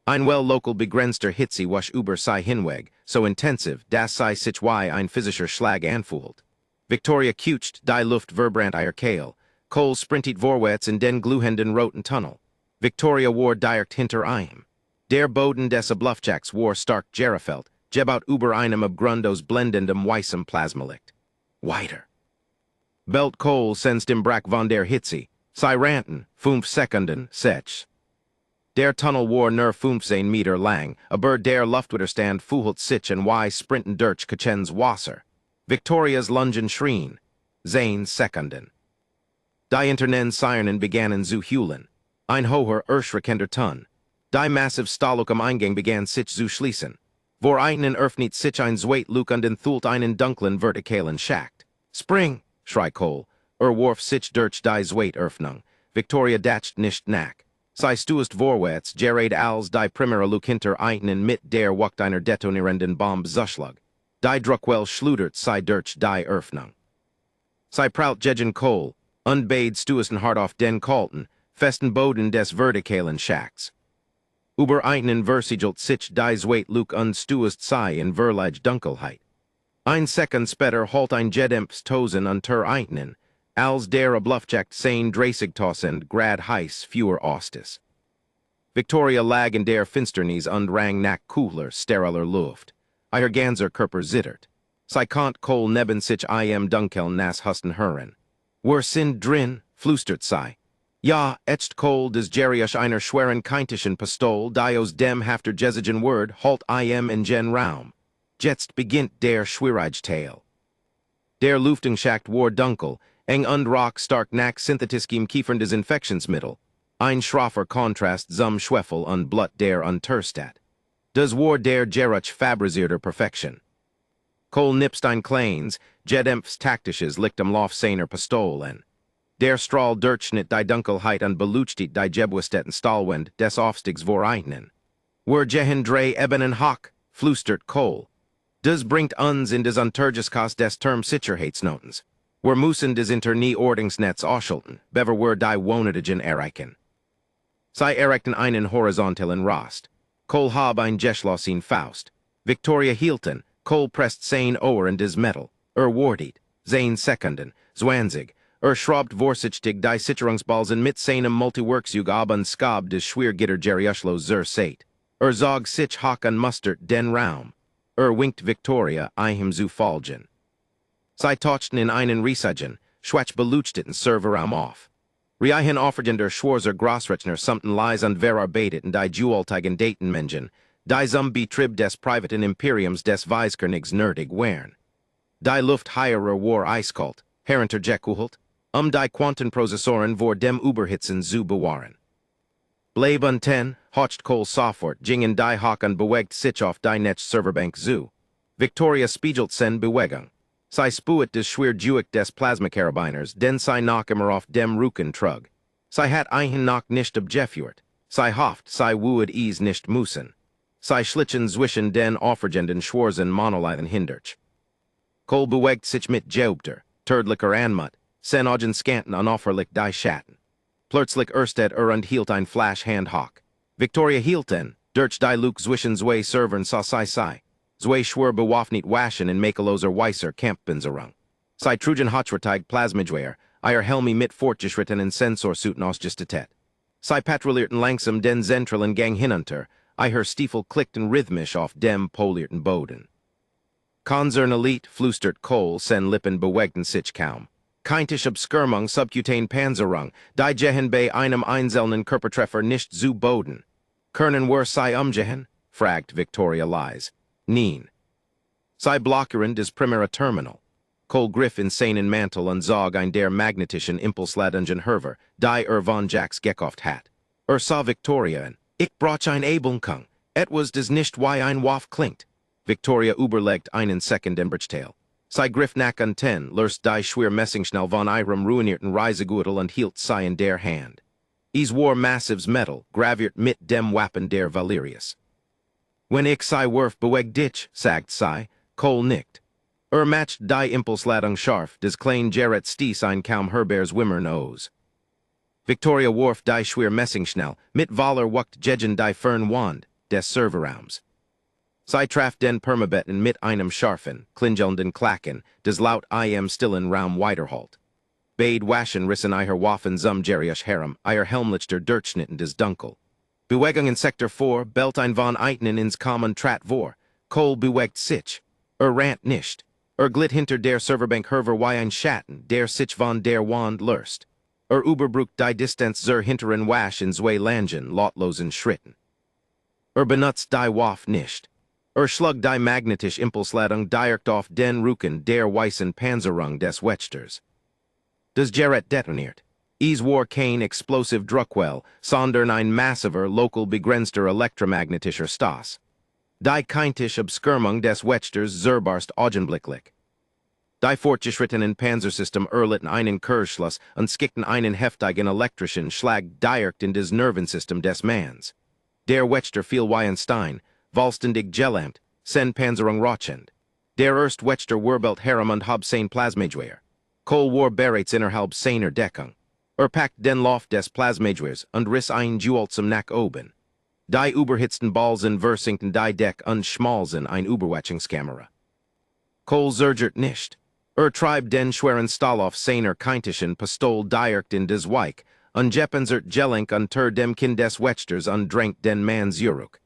Ein well local begrenzter Hitzi wasch über sei Hinweg, so intensiv, das sei sich wie ein physischer Schlag anfühlt. Victoria kucht die Luft verbrand ihr Kehl. Cole sprintet vorwärts in den gluhenden roten Tunnel. Victoria war direkt hinter ihm. Der Boden des Bluffjacks war stark gerefelt, jebaut über einem Grundos blendendem weißem Plasmalicht. Weiter. Belt Cole sensed im Brack von der Hitze, sei ranten, 5 Sekunden, sech. Der Tunnel war nur 15 Meter lang, aber der Luftwiderstand fuhlt sich und y sprinten durch Kachens Wasser. Victorias lungen schrien, 10 Sekunden. Die internen Sirenen begannen zu heulen. Ein hoher, erschreckender Ton. Die massive Stahluk am Eingang begann sich zu schließen. Vor einen öffnet sich ein Zweitluk und enthüllt einen dunklen, vertikalen Schacht. Spring, schrie Cole. Warf sich durch die Zweitöffnung. Victoria datscht nicht nach. Sie stuest vorwärts, gerät als die primera Luk hinter einen mit der Wucht einer detonierenden Bombe zuschlug. Die Druckwell schludert sie durch die Öffnung. Sie praut gegen Cole. Unbade stuesten hart auf den kalten, festen Boden des vertikalen Schacks. Über einen versiegelt sich die Zweitluk unstuest sei in Verlige Dunkelheit. Ein Sekund später halt ein Jedemps Tosen unter einen, als der Bluffjack sein Dreißigtausend Grad heiß fewer Ostis. Victoria lag in der Finsternis und rang nach cooler, steriler Luft. Ihr ganzer Körper zittert. Sie konnt Cole neben sich im Dunkeln nas husten hören. Wir sind drin, flüstert sie. Ja, echt Cole des Geriusch einer schweren keintischen Pistol, die aus dem hafter jesigen Word halt in gen Raum. Jetzt beginnt der Schwierigkeitsteil. Der Luftschacht war dunkel, eng und rock stark nach synthetiskem Kieferndesinfektionsmittel. Ein schroffer Kontrast zum Schwefel und Blut der Unterstat. Das war der Geruch fabrisierter Perfektion. Cole nipst ein kleines, Jedempfs taktisches Licht am Lauf seiner Pistol en. Der Strahl durchschnitt die Dunkelheit und beluchtet die Jebwestetten Stahlwind des Aufstiegs vor einen. Wir gehen drei ebenen Hock, flüstert Cole. Das bringt uns in des Untergeskas des Term-Sicherheitsnotens. Wir müssen des Internie-Ordingsnetz ausschalten, bever wir die Wohnedigen erreichen. Sie erreichten einen horizontalen Rost. Cole hab ein Geschloss in Faust. Victoria hielten, Cole presst sein Ohr in des Metal. Wartet, 10 Sekunden, 20, schraubt vorsichtig die Sicherungsbalsen mit seinem Multiworksjug ab und skab des Schwiergitter Geriuschlo zur Seit. Zog sich hock und mustert den Raum. Winkt Victoria, ihm zu folgen. Sie tauchten in einen Riesigen, schwach beluchteten Serverraum auf. Riehen offerten der Schwarzer Grossrechner something lies und verarbeitet in die Jeweltigen Datenmengen, die zum Betrieb des privaten Imperiums des Weiskernigs nerdig wären. Die Luft heirer war eiskalt, heruntergekühlt, die Quantenprozessoren vor dem Überhitzen zu bewahren. Bleib unten, hocht Cole sofort, gingen die Haken bewegt sich auf die Netz-Serverbank zu. Victoria spiegelt sen Bewegung. Sie spuet des Schwerjuick des Plasmakarabiners, den sie noch immer auf dem Rücken trug. Sie hat einen noch nicht abgeführt. Sie hofft, sie wued is nicht müssen. Sie schlichen zwischen den aufregenden schwarzen Monolithen hindurch. Cole bewegt sich mit Jobter, tödlicher Anmut, sen ogen skanten unauffällig die Schatten. Plötzlich erstet und hielt ein Flash-Hand hock. Victoria hielten, durch die Luke zwischen zwei Servern sa sei. Zwei schwer bewaffnet waschen in makeloser weißer Kampfpanzerung. Sie trugen Hochwertig Plasmagewehre, ihr Helme mit fortgeschrittenen Sensorsuiten ausgestattet. Sie patrouillierten langsam den zentralen Gang hinunter, ihr Stiefel klickten rhythmisch auf dem polierten Boden. Konzernalit flüstert Cole, sen Lippen bewegten sich kaum. Keintisch Abskirmung subcutane Panzerung, die gehen bei einem einzelnen Körpertreffer nicht zu Boden. Können wir sie umgehen? Fragt Victoria leise. Nein. Sie blockieren des primera Terminal. Cole griff in seinen Mantel und zog ein der magnetischen Impulsladungen Herver, die von Jacks gekauft hat. Sah Victoria en. Ich brauch ein Ebenkung. Etwas des nicht wie ein Waff klingt. Victoria überlegt einen Sekund im Brichtail. Sei griff nack an ten, lurst die schwer messingschnell von ihrem ruinierten Reisegutel und hielt sei in der Hand. Is war massives metal, graviert mit dem Wappen der Valerius. When ich sei werf beweg dich, sagt sei, Cole nickt. Matcht die Impulsladung scharf, des klein Gerrit stieß ein kaum Herbers Wimmer nose. Victoria warf die schwer Messingschnell, mit Waller wuckt Jegen die Fern Wand, des Serveraums. Sei traf den Permabetten mit einem scharfen, klingelnden Klacken, des laut stillen Raum weiterhalt. Bade waschen rissen eier Waffen zum Geriusch Harem, eier Helmlichter Dirtschnitten des Dunkel. Bewegung in Sektor 4, belt ein von Eitnen ins Common Trat vor, Cole bewegt sich, rant nicht, glit hinter der Serverbank herver wie ein Schatten, der sich von der Wand lurst, überbrückt die Distanz zur hinteren Wasch in zwei Langen, lautlosen Schritten. Benutzt die Waff nicht. Schlug die magnetische Impulsladung direkt auf den Rücken der weißen Panzerung des Wächters. Das Gerät detoniert. Is war kein explosive Druckwell, sondern ein massiver, lokal begrenzter elektromagnetischer Stoß. Die keintische Abskirmung des Wächters zerbarst augenblicklich. Die fortgeschrittenen Panzersystem erlitten einen Kurzschluss und skickten einen heftigen elektrischen Schlag direkt in das Nervensystem des Manns. Der Wächter fiel wie ein Stein, vollständig gelähmt, sen Panzerung rauchend. Der erst Wächter warbelt Harem und hab sein Plasmagewehr. Cole war bereits innerhalb seiner Deckung. Packt den Lauf des Plasmagewehrs und riss ein Jewel zum Nack oben. Die überhitzten Balsen versinkten die Deck und schmalzen ein Überwachungskamera. Cole zergert nicht. Treibt den schweren Stahl auf seiner keintischen Pistol direkt in des Weich und jeppensert Gelenk unter dem Kinn des Wächters und drängt den Manns Juruk.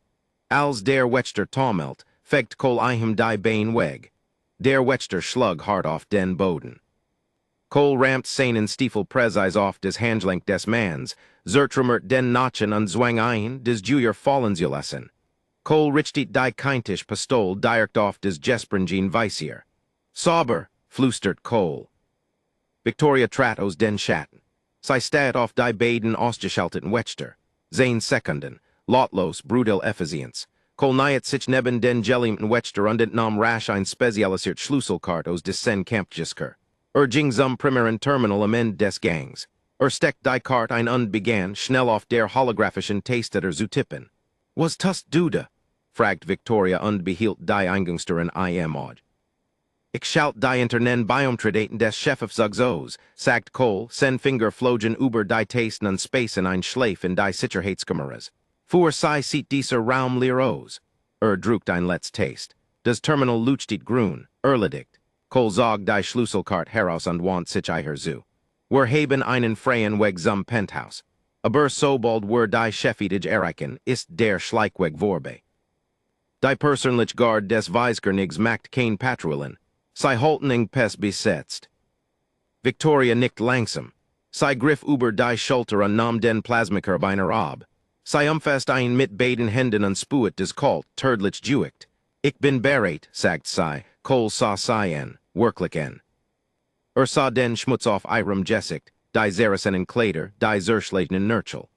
Als der Wächter taumelt, fegt Cole ihm die Bein weg. Der Wächter schlug hart auf den Boden. Cole rammt seinen Stiefel präzise auf des Handgelenk des Manns, zertrümmert den Nachen und zwang ein, des Juyer fallen zu lassen. Cole richtet die keintisch Pistol direkt auf des Jespringen Visier. Sauber, flüstert Cole. Victoria trat aus den Schatten. Sie steht auf die beiden ausgeschalteten Wächter. 10 Sekunden, lautlos, brutal Effizienz. Cole nähet sich neben den gelähmten Wächter und entnahm rasch ein spezialisiert Schlüsselkart aus des sen Kampfgeschirr. Ging zum primären Terminal am Ende des Gangs. Steckt die Kart ein und begann, schnell auf der holographischen Tasteter zu tippen. Was tust du da? Fragt Victoria und behielt die Eingangstüren od. Ich schalt die internen Biomtradaten des Chefsaufzugs, sagt Cole, sen Finger flogen über die Tasten und Spacen ein Schleif in die Sicherheitskameras. Für sei sieht dieser Raum leer aus. Druckt ein let's Taste. Das Terminal leuchtet grün, erledigt. Cole zog die Schlüsselkart heraus und wand sich eier zu. Wir haben einen freien Weg zum Penthouse. Aber sobald wir die Chefetage erreichen, ist der Schleichweg vorbei. Die persönliche Guard des Weisgernigs macht kein Patrouillen. Sie halten eng Pest besetzt. Victoria nickt langsam. Sie griff über die Schulter und nahm den Plasmakarabiner ab. Sie umfasst ein mit beiden Händen und spuet des Kalt, tödlich juicht. Ich bin bereit, sagt sie. Cole sah sie an, wirklich an. Sah den Schmutz auf ihrem Gesicht, die zerrissenen Kleider, die zerschlagenen Nurchel.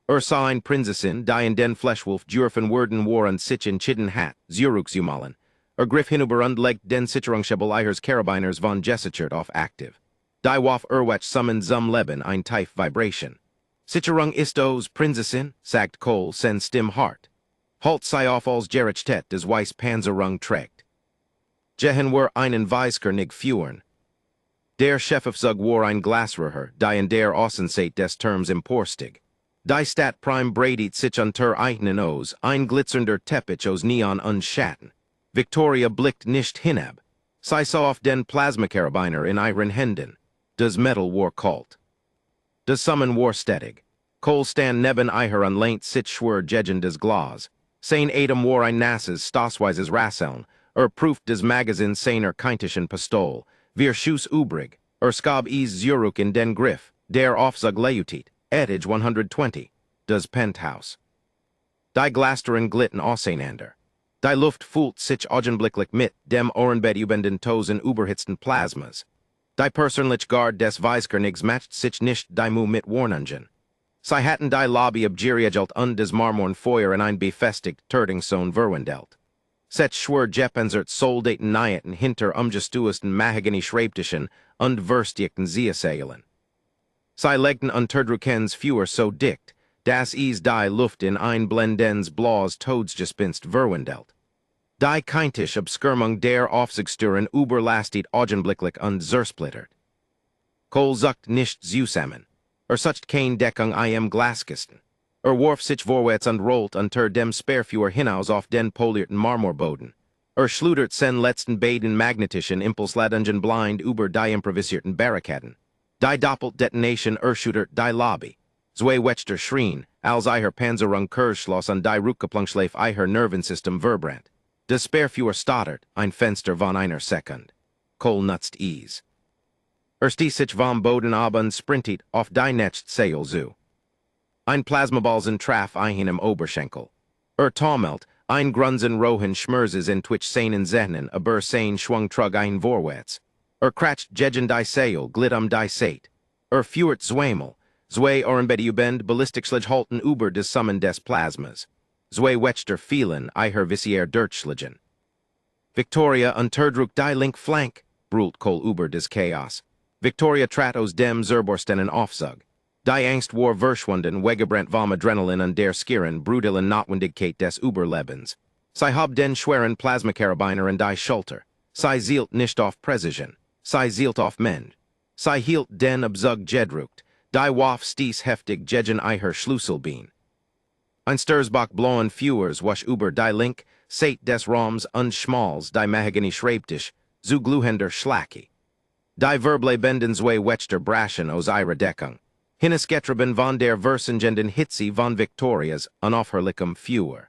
Sah ein Prinzessin, die in den Fleischwolf dürfen werden waren sich in chidden Hat, Zurücksumalen. Griff hinüber und legt den Sicherungsschebel ihres Karabiners von Gesichert auf aktiv. Die Waff Wach summen zum Leben ein tief Vibration. Sicherung ist aus, Prinzessin, sagt Cole, sen Stimm hart. Halt sei auf als Gerichtet des Weiss Panzerung trägt. Jehen war einen Weiskernig führen. Der Chefsaufzug war ein Glasröhr, die in der Außenseit des Terms emporstig. Die Stadt Prime breitet sich unter eigenen aus, ein glitzernder Teppich aus Neon und Schatten. Victoria blickt nicht hinab. Sie sah auf den Plasmakarabiner in ihren Händen. Das Metal war kalt. Das Summen war stetig. Cole stand neben ihr und lehnt sich schwer gegen des Glas. Sein Atem war ein nasses, stoßweises Rasseln. Prüft des Magazin seiner keintischen Pistol. Wir Schuss übrig. Skab is Zurück in den Griff. Der Aufzug leutet. Etage 120. Das Penthouse. Die Glasteren glitten auseinander. Die Luft fühlt sich augenblicklich mit dem Ohrenbett über den Tosen überhitzten Plasmas. Die persönliche Guard des Weiskernigs matcht sich nicht die Mu mit Warnungen. Sie hatten die Lobby abgeriegelt und des Marmorn Feuer in ein befestigt Tötungszone verwandelt. Set schwer Jepensert soldaten Nyet and hinter umgestuisten mahagany schreibtischen und verstichten Ziasailen. Sei legten unterdrukens fewer so dicht, das is die Luft in ein blendens blaus Todsgespinst verwendelt. Die keintisch obskirmung der Aufsichtssteuern überlastet augenblicklich und zersplittert. Kohl zuckt nicht zusammen, sucht kein Deckung im Glaskisten, warf sich vorwärts und rollt unter dem Sperrfuhr hinaus auf den polierten Marmorboden, schludert sen letzten beiden magnetischen Impulsladungen blind über die improvisierten Barrikaden. Die doppelt Detonation schudert die Lobby. Zwei Wächter schrien, als ihr Panzerung Kurzschloss und die Rückgeplungschleif ihr Nervensystem verbrannt. Das Sperrfuhr stottert, ein Fenster von einer Sekund. Kohl nutzt ease. Stiess sich vom Boden ab und sprintet auf die nächste Seil zu. Ein Plasmaballs Traf einem Oberschenkel. Taumelt, ein Grunzen rohen Schmerzes in Twitch seinen Zehnen, sein schwung trug ein vorwärts. Kratcht gegen die Seil, glitt die Seit. Fuhrt zweimal, zwei Ohrenbedubend ballistikschlich halten über des Summen des Plasmas. Zwei Wächter fielen, ihr Visier Dirtschligen. Victoria unterdrück die link Flank, brüllt Kohl über des Chaos. Victoria trat aus dem Zerborstenen Aufzug. Die Angst war verschwunden, Wegebrandt vom Adrenalin und der Skieren, brutalen Notwendigkeit des Überlebens. Sie hab den schweren Plasmakarabiner und die Schulter. Sie zielt nicht auf Präzision. Sie zielt auf Mend. Sie hielt den Abzug gedrückt. Die Waff stieß heftig gegen ihr Schlüsselbein. Ein Sturzbach blauen Fuhrs wasch über die Link, Seit des Raums und Schmals, die Mahagany Schreibtisch, zu Gluhender Schlacki. Die Verble benden zwei Wächter braschen aus ihrer Deckung. Hinnes getrieben von der Versengenden Hitze von Victorias unaufhörlichem Fuhr.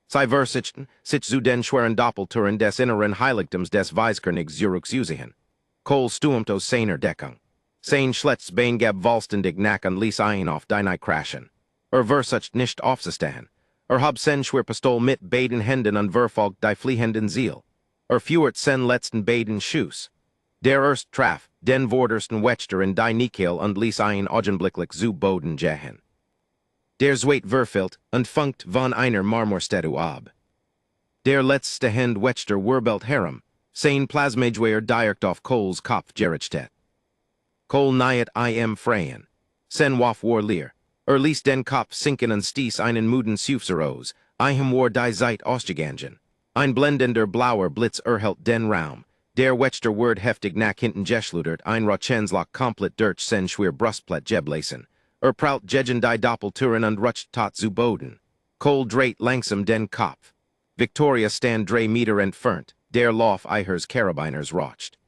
Sie versichten, sich zu den schweren Doppeltüren des inneren Heiligtums des Weiskönigs Zürichs Usehen. Kohl stürmt aus seiner Deckung. Sein Schletz Bein gab vollständig nach und ließ ein auf die Night crashen. Versucht nicht aufzustehen. Hab sen schwer Pistol mit beiden Händen und verfolgt die fliehenden Ziel. Fuhrt sen letzten beiden Schuss. Der erst traf, den vordersten Wächter in die Nikel und ließ ein augenblicklich zu Boden gehen. Der zweit verfehlt und funkt von einer Marmorstatue ab. Der letzte Hand Wächter wirbelt herum, sein Plasmagewehr direkt auf Kohls Kopf gerichtet. Kohl niet im Freien. Sen waff war leer. Ließ den Kopf sinken und stieß einen müden Seufzer aus, war die Zeit ausgegangen. Ein blendender blauer Blitz erhellt den Raum. Der Wächter word heftig nach hinten geschludert, ein Rochenslach komplett durch sen schwer Brustplatte geblasen. Praut gegen die Doppeltüren und rutscht tot zu Boden. Kohl dreht langsam den Kopf. Victoria stand 3 Meter entfernt, der Lauf ihres Karabiners rotscht.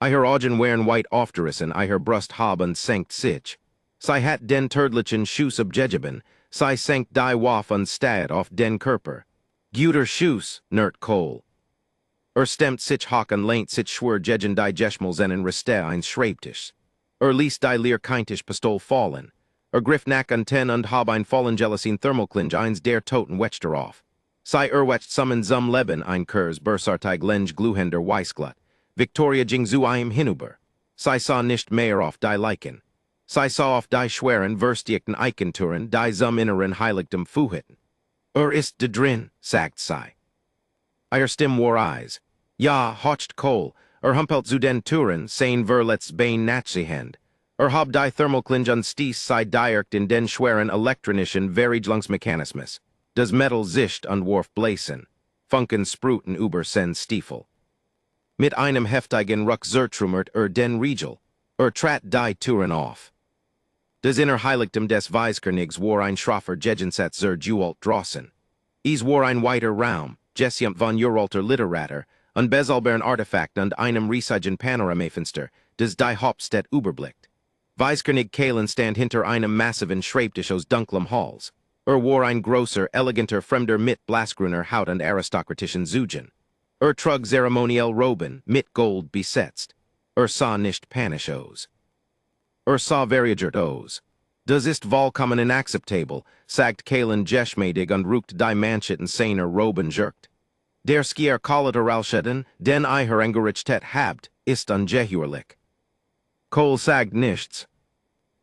Ihr Augen waren weit aufgerissen, ihr Brust hab und senkt sich. Sie hat den tödlichen Schuss abgegeben, sie senkt die Waff und stad auf den Körper. Guter Schuss, nert Kohl. Stemmt sich hoch und lehnt sich schwer gegen die Geschmelzen reste ein Schreibtisch. Ließ die leer keintisch Pistol fallen. Griff nach und ten und hab ein fallen Jelasin Thermoklinge eins der toten Wächter auf. Sie wächt summen zum Leben ein Kurs Bursartig Lenge Gluhender Weissglatt. Victoria ging zu ihm hinüber. Sie sah nicht mehr auf die Leichen. Sie sah auf die schweren, verstiegten Eichentüren, die zum inneren Heiligtum fuhitten. Ist de drin, sagt sie. Ihr Stimme war Eis. Ja, hocht Kohl, humpelt zu den Türen, sein let's Bein nachziehend. Hab die Thermoklinge und stieß sie direkt in den schweren elektronischen Verriegelungsmechanismus. Das Metal zischt und warf Bläsen. Funken spruten über sen Stiefel. Mit einem heftigen Ruck zertrümmert den Riegel. Trat die Türen auf. Das Innerheiligtum des Weiskönigs war ein schroffer Gegensatz zur Dualt drossen. Es war ein weiter Raum, Gesiumt von Uralter Literatur, und bezahlbaren Artefakt und einem riesigen Panoramafenster, das die Hauptstadt überblickt. Weiskönig Kalen stand hinter einem massiven Schreibtisch aus dunklem Halls. War ein großer, eleganter Fremder mit blassgrüner Haut und aristokratischen Zügen. Trug zeremoniell Roben, mit Gold besetzt. Sah nicht panisch aus. Sah verjagert aus. Das ist vollkommen inakzeptabel, sagt Kalen geschmeidig und rückt die Manschetten seiner Roben jerkt. Der Skier Kollateralschäden, den ihr Engerichtet habt, ist ungeheuerlich. Kohl sagt nichts.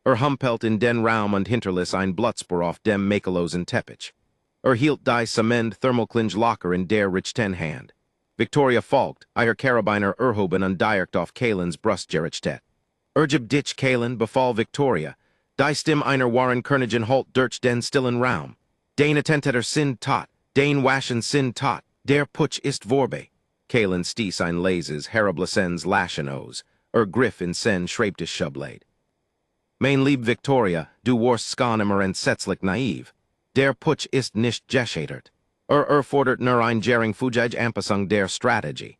Humpelt in den Raum und hinterließ ein Blutzspur auf dem makellosen Teppich. hielt die Samend thermalklinge locker in der Richten hand. Victoria folgt, iher Karabiner Erhoben undirekt auf Kalen's Brustgerichtet. Urgib dich Kalen befall Victoria, die Stim einer Waren Königen halt durch den stillen Raum. Dane Attentäter sind tot, Dane waschen sind tot, der Putsch ist vorbei. Kalen stieß ein leises, herablasens Lachen aus, Griff in sen schreibtisch Schublade. Mein lieb Victoria, du warst skan immer entsetzlich naiv. Der Putsch ist nicht gescheitert. Fordert nur ein Gering Fujaj Anpassung der Strategie.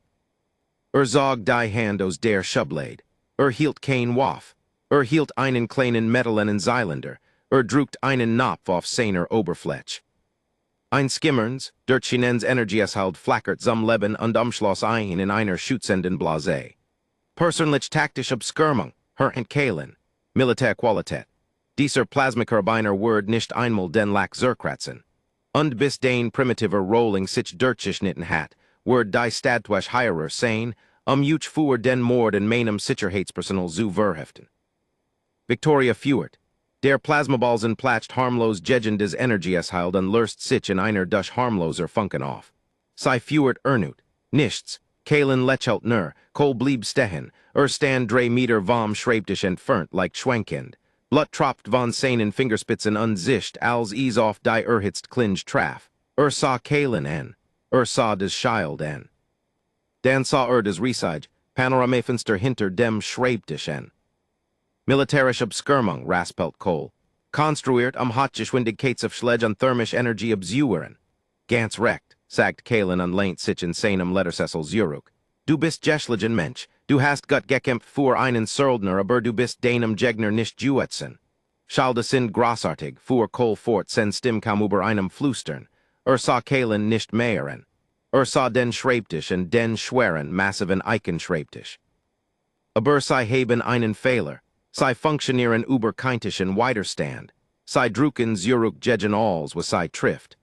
Zog die Hand aus der Schublade. Hielt kein Waff. Hielt einen kleinen metallenen Zeilander. Druckt einen Napf auf seiner Oberfläche. Ein Skimmerns, Dirtschinens Energieshalt flackert zum Leben und umschloss ein in einer schützenden Blase. Persönlich taktische Obskürmung, und Kalen. Militärqualität. Dieser Plasmakarabiner Word nicht einmal den Lack zerkratzen. Und bis den primitiver Rolling sich durchgeschnitten hat, Word die Stadtwasch heirer sein, juch fuhr den Mord in meinem Sicherheitspersonal zu verheften. Victoria fuhrt. Der Plasmabalsen platscht harmlos gegen des Energieshalt und löst sich in einer durch harmloser Funken auf. Sei fuhrt ernut. Nichts. Kalen lächelt nur, Kol blieb stehen, stand 3 Meter vom Schreibtisch entfernt like Schwenkend. Blut tropft von seinen Fingerspitzen unsicht, als auf die erhitzt Klinge traf. Sah Kalen en. Sah des Child en. Dan sah des Riesige, Panoramafenster hinter dem Schreibtisch en. Militärische Obskürmung, raspelt Kol. Konstruiert Hochgeschwindigkeitsschläge und thermisch Energie abzuhren. Ganz recht, sagt Kalen und lehnt sich in seinem Ledersessel zurück. Du bist geschlichen Mensch, du hast gut gekämpft für einen Söldner, aber du bist deinem Gegner nicht juetzen. Schalde sind großartig, fuhr Kol fort, sen Stimm kam über einem Flüstern. Sah Kalen nicht mehren. Sah den Schreibtisch und den schweren, massiven Eichenschreibtisch. Aber sei haben einen Fehler. Sei funktionieren über keintischen Widerstand. Sei drucken zurück gegen alls, was sei trifft.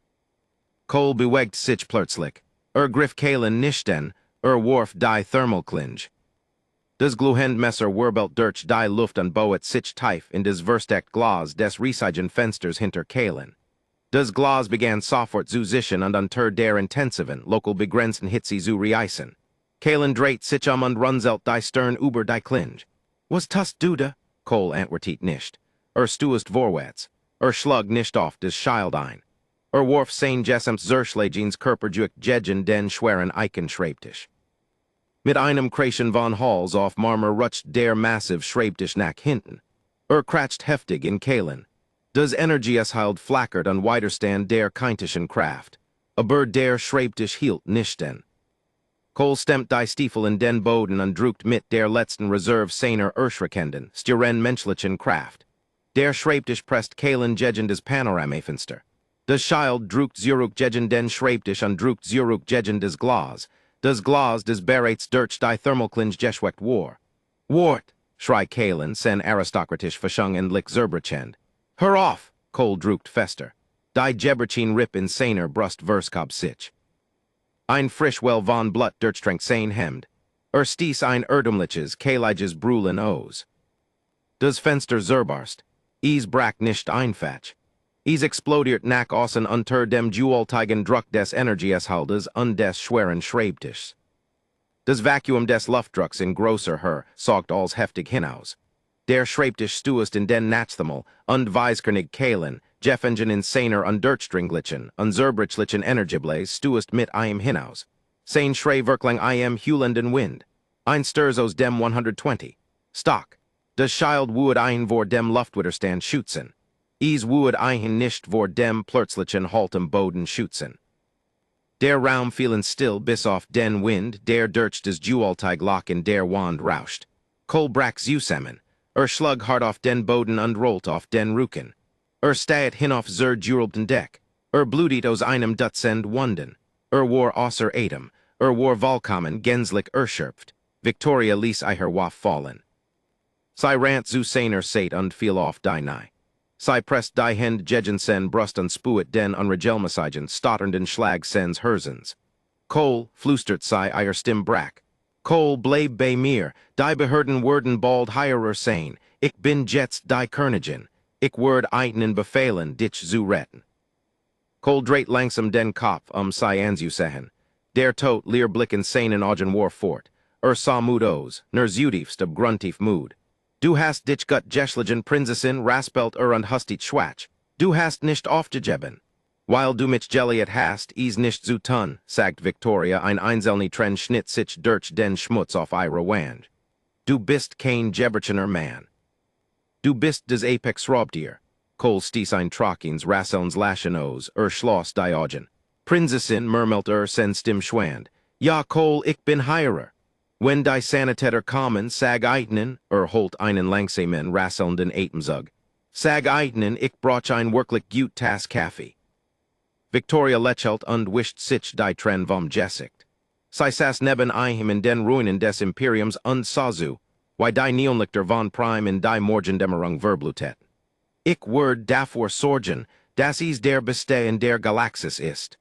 Kol bewegt sich plötzlich. Griff Kalen nicht den, warf die Thermalklinge. Das Gluhendmesser wirbelt durch die Luft und boet sich tief in des versteckt Glas des riesigen Fensters hinter Kalen. Das Glas begann sofort zu sichern und unter der intensiven, lokal begrenzten Hitze zu reisen. Kalen dreht sich und runzelt die Stirn über die Klinge. Was tust du da? Kol antwortet nicht. Stuest vorwärts. Schlug nicht auf des Child ein. Warf sein Jessems Zerschlagens Körperjuck gegen den schweren Eichenschreibtisch. Mit einem Kreischen von Hals auf Marmor rutscht der massiv Schreibtisch nach hinten. Kratzt heftig in Kalen. Das Energieshalt flackert und Widerstand der keintischen Kraft. Aber der Schreibtisch hielt nicht den. Kol stemmt die Stiefel in den Boden und druckt mit der letzten Reserve seiner erschreckenden, ihren menschlichen Kraft. Der Schreibtisch presst Kalen gegen des Panoramafenster. Das Child druckt zurück gegen den Schreibtisch und druckt zurück gegen des Glas. Das Glas des bereits durch die Thermalklinge geschweckt war. Wart, schreit Kalen, sen aristokratisch verschung in lich Zerbrechend. Hör auf, Kol druckt fester. Die Geberchin rip in seiner Brust verskab sich. Ein frisch well von Blut durchtränkt sein Hemd. Stieß ein erdumliches, Kaliges Brüllen aus. Das Fenster zerbarst. Brack nicht einfatsch. Explodiert nach außen unter dem Jewelteigen Druck des Energieshaltes und des schweren Schreibtischs. Das Vakuum des Luftdrucks in grosser Höhe saugt als heftig hinaus. Der Schreibtisch stuest in den Nachthimmel und weiskernig Kalen, Jeffengen in seiner und durchstringlichen und zerbrichlichen Energieblaze stuest mit ihm hinaus. Sein Schrei wirklich im hüllenden Wind. Ein Sturz aus dem 120. Stock. Das Child would ein vor dem Luftwiderstand schützen. Would ein nicht vor dem plötzlichen Halt im Boden schützen. Der Raum fielen still bis auf den Wind, der durch des Jewelteiglock in der Wand rauscht. Kol brack zusammen. Schlug hart auf den Boden und rollt auf den Rücken. Steht hinauf jurelten Deck. Blutit aus einem Dutzend Wunden. War außer Atem. War vollkommen gänzlich erschöpft. Victoria ließ iher Waff fallen. Sie rant zu seiner Seit und fiel auf die Nei. Sie presst die Hand gegen sen Brust und spuet den unregelmäßigen, stotternden Schlag sens Herzens. Kol, flüstert sie iher Stimm brack. Kol bleib bei mir, die Behörden werden bald heirer sein. Ich bin jetzt die Königin. Ich werd einen befehlen, dich zu retten. Cold dreit langsam den Kopf sei anzu sehen. Der tot leer blicken seinen Augen war fort. Sa mood os, ner zutiefst ob gruntief mood. Du hast dich gut geschlagen Prinzessin raspelt und hustit schwach. Du hast nicht aufgegeben. Weil du mich geliet hast, is nicht zu tun, sagt Victoria ein einzelne Tren schnitt sich durch den Schmutz auf ihre Wand. Du bist kein Geberchener Mann. Du bist des Apex Raubtier. Kol stieß ein Trockins Rasselns Laschenos, Schloss Diogen. Prinzessin murmelt sen Stim schwand. Ja, Kol, ich bin Heirer. Wenn die Sanitäter kommen, sag Eitnen, holt einen langsamen rasselnden Atemzug. Sag Eitnen, ich brauch ein wirklich gut Tass Kaffee. Victoria lächelt und wischt sich die Tren vom Gesicht. Sie saß neben ihm in den Ruinen des Imperiums und sah zu, wie die Neonlichter von Prime in die Morgendämmerung verblutet. Ich werd davor sorgen, dass es der Beste in der Galaxis ist.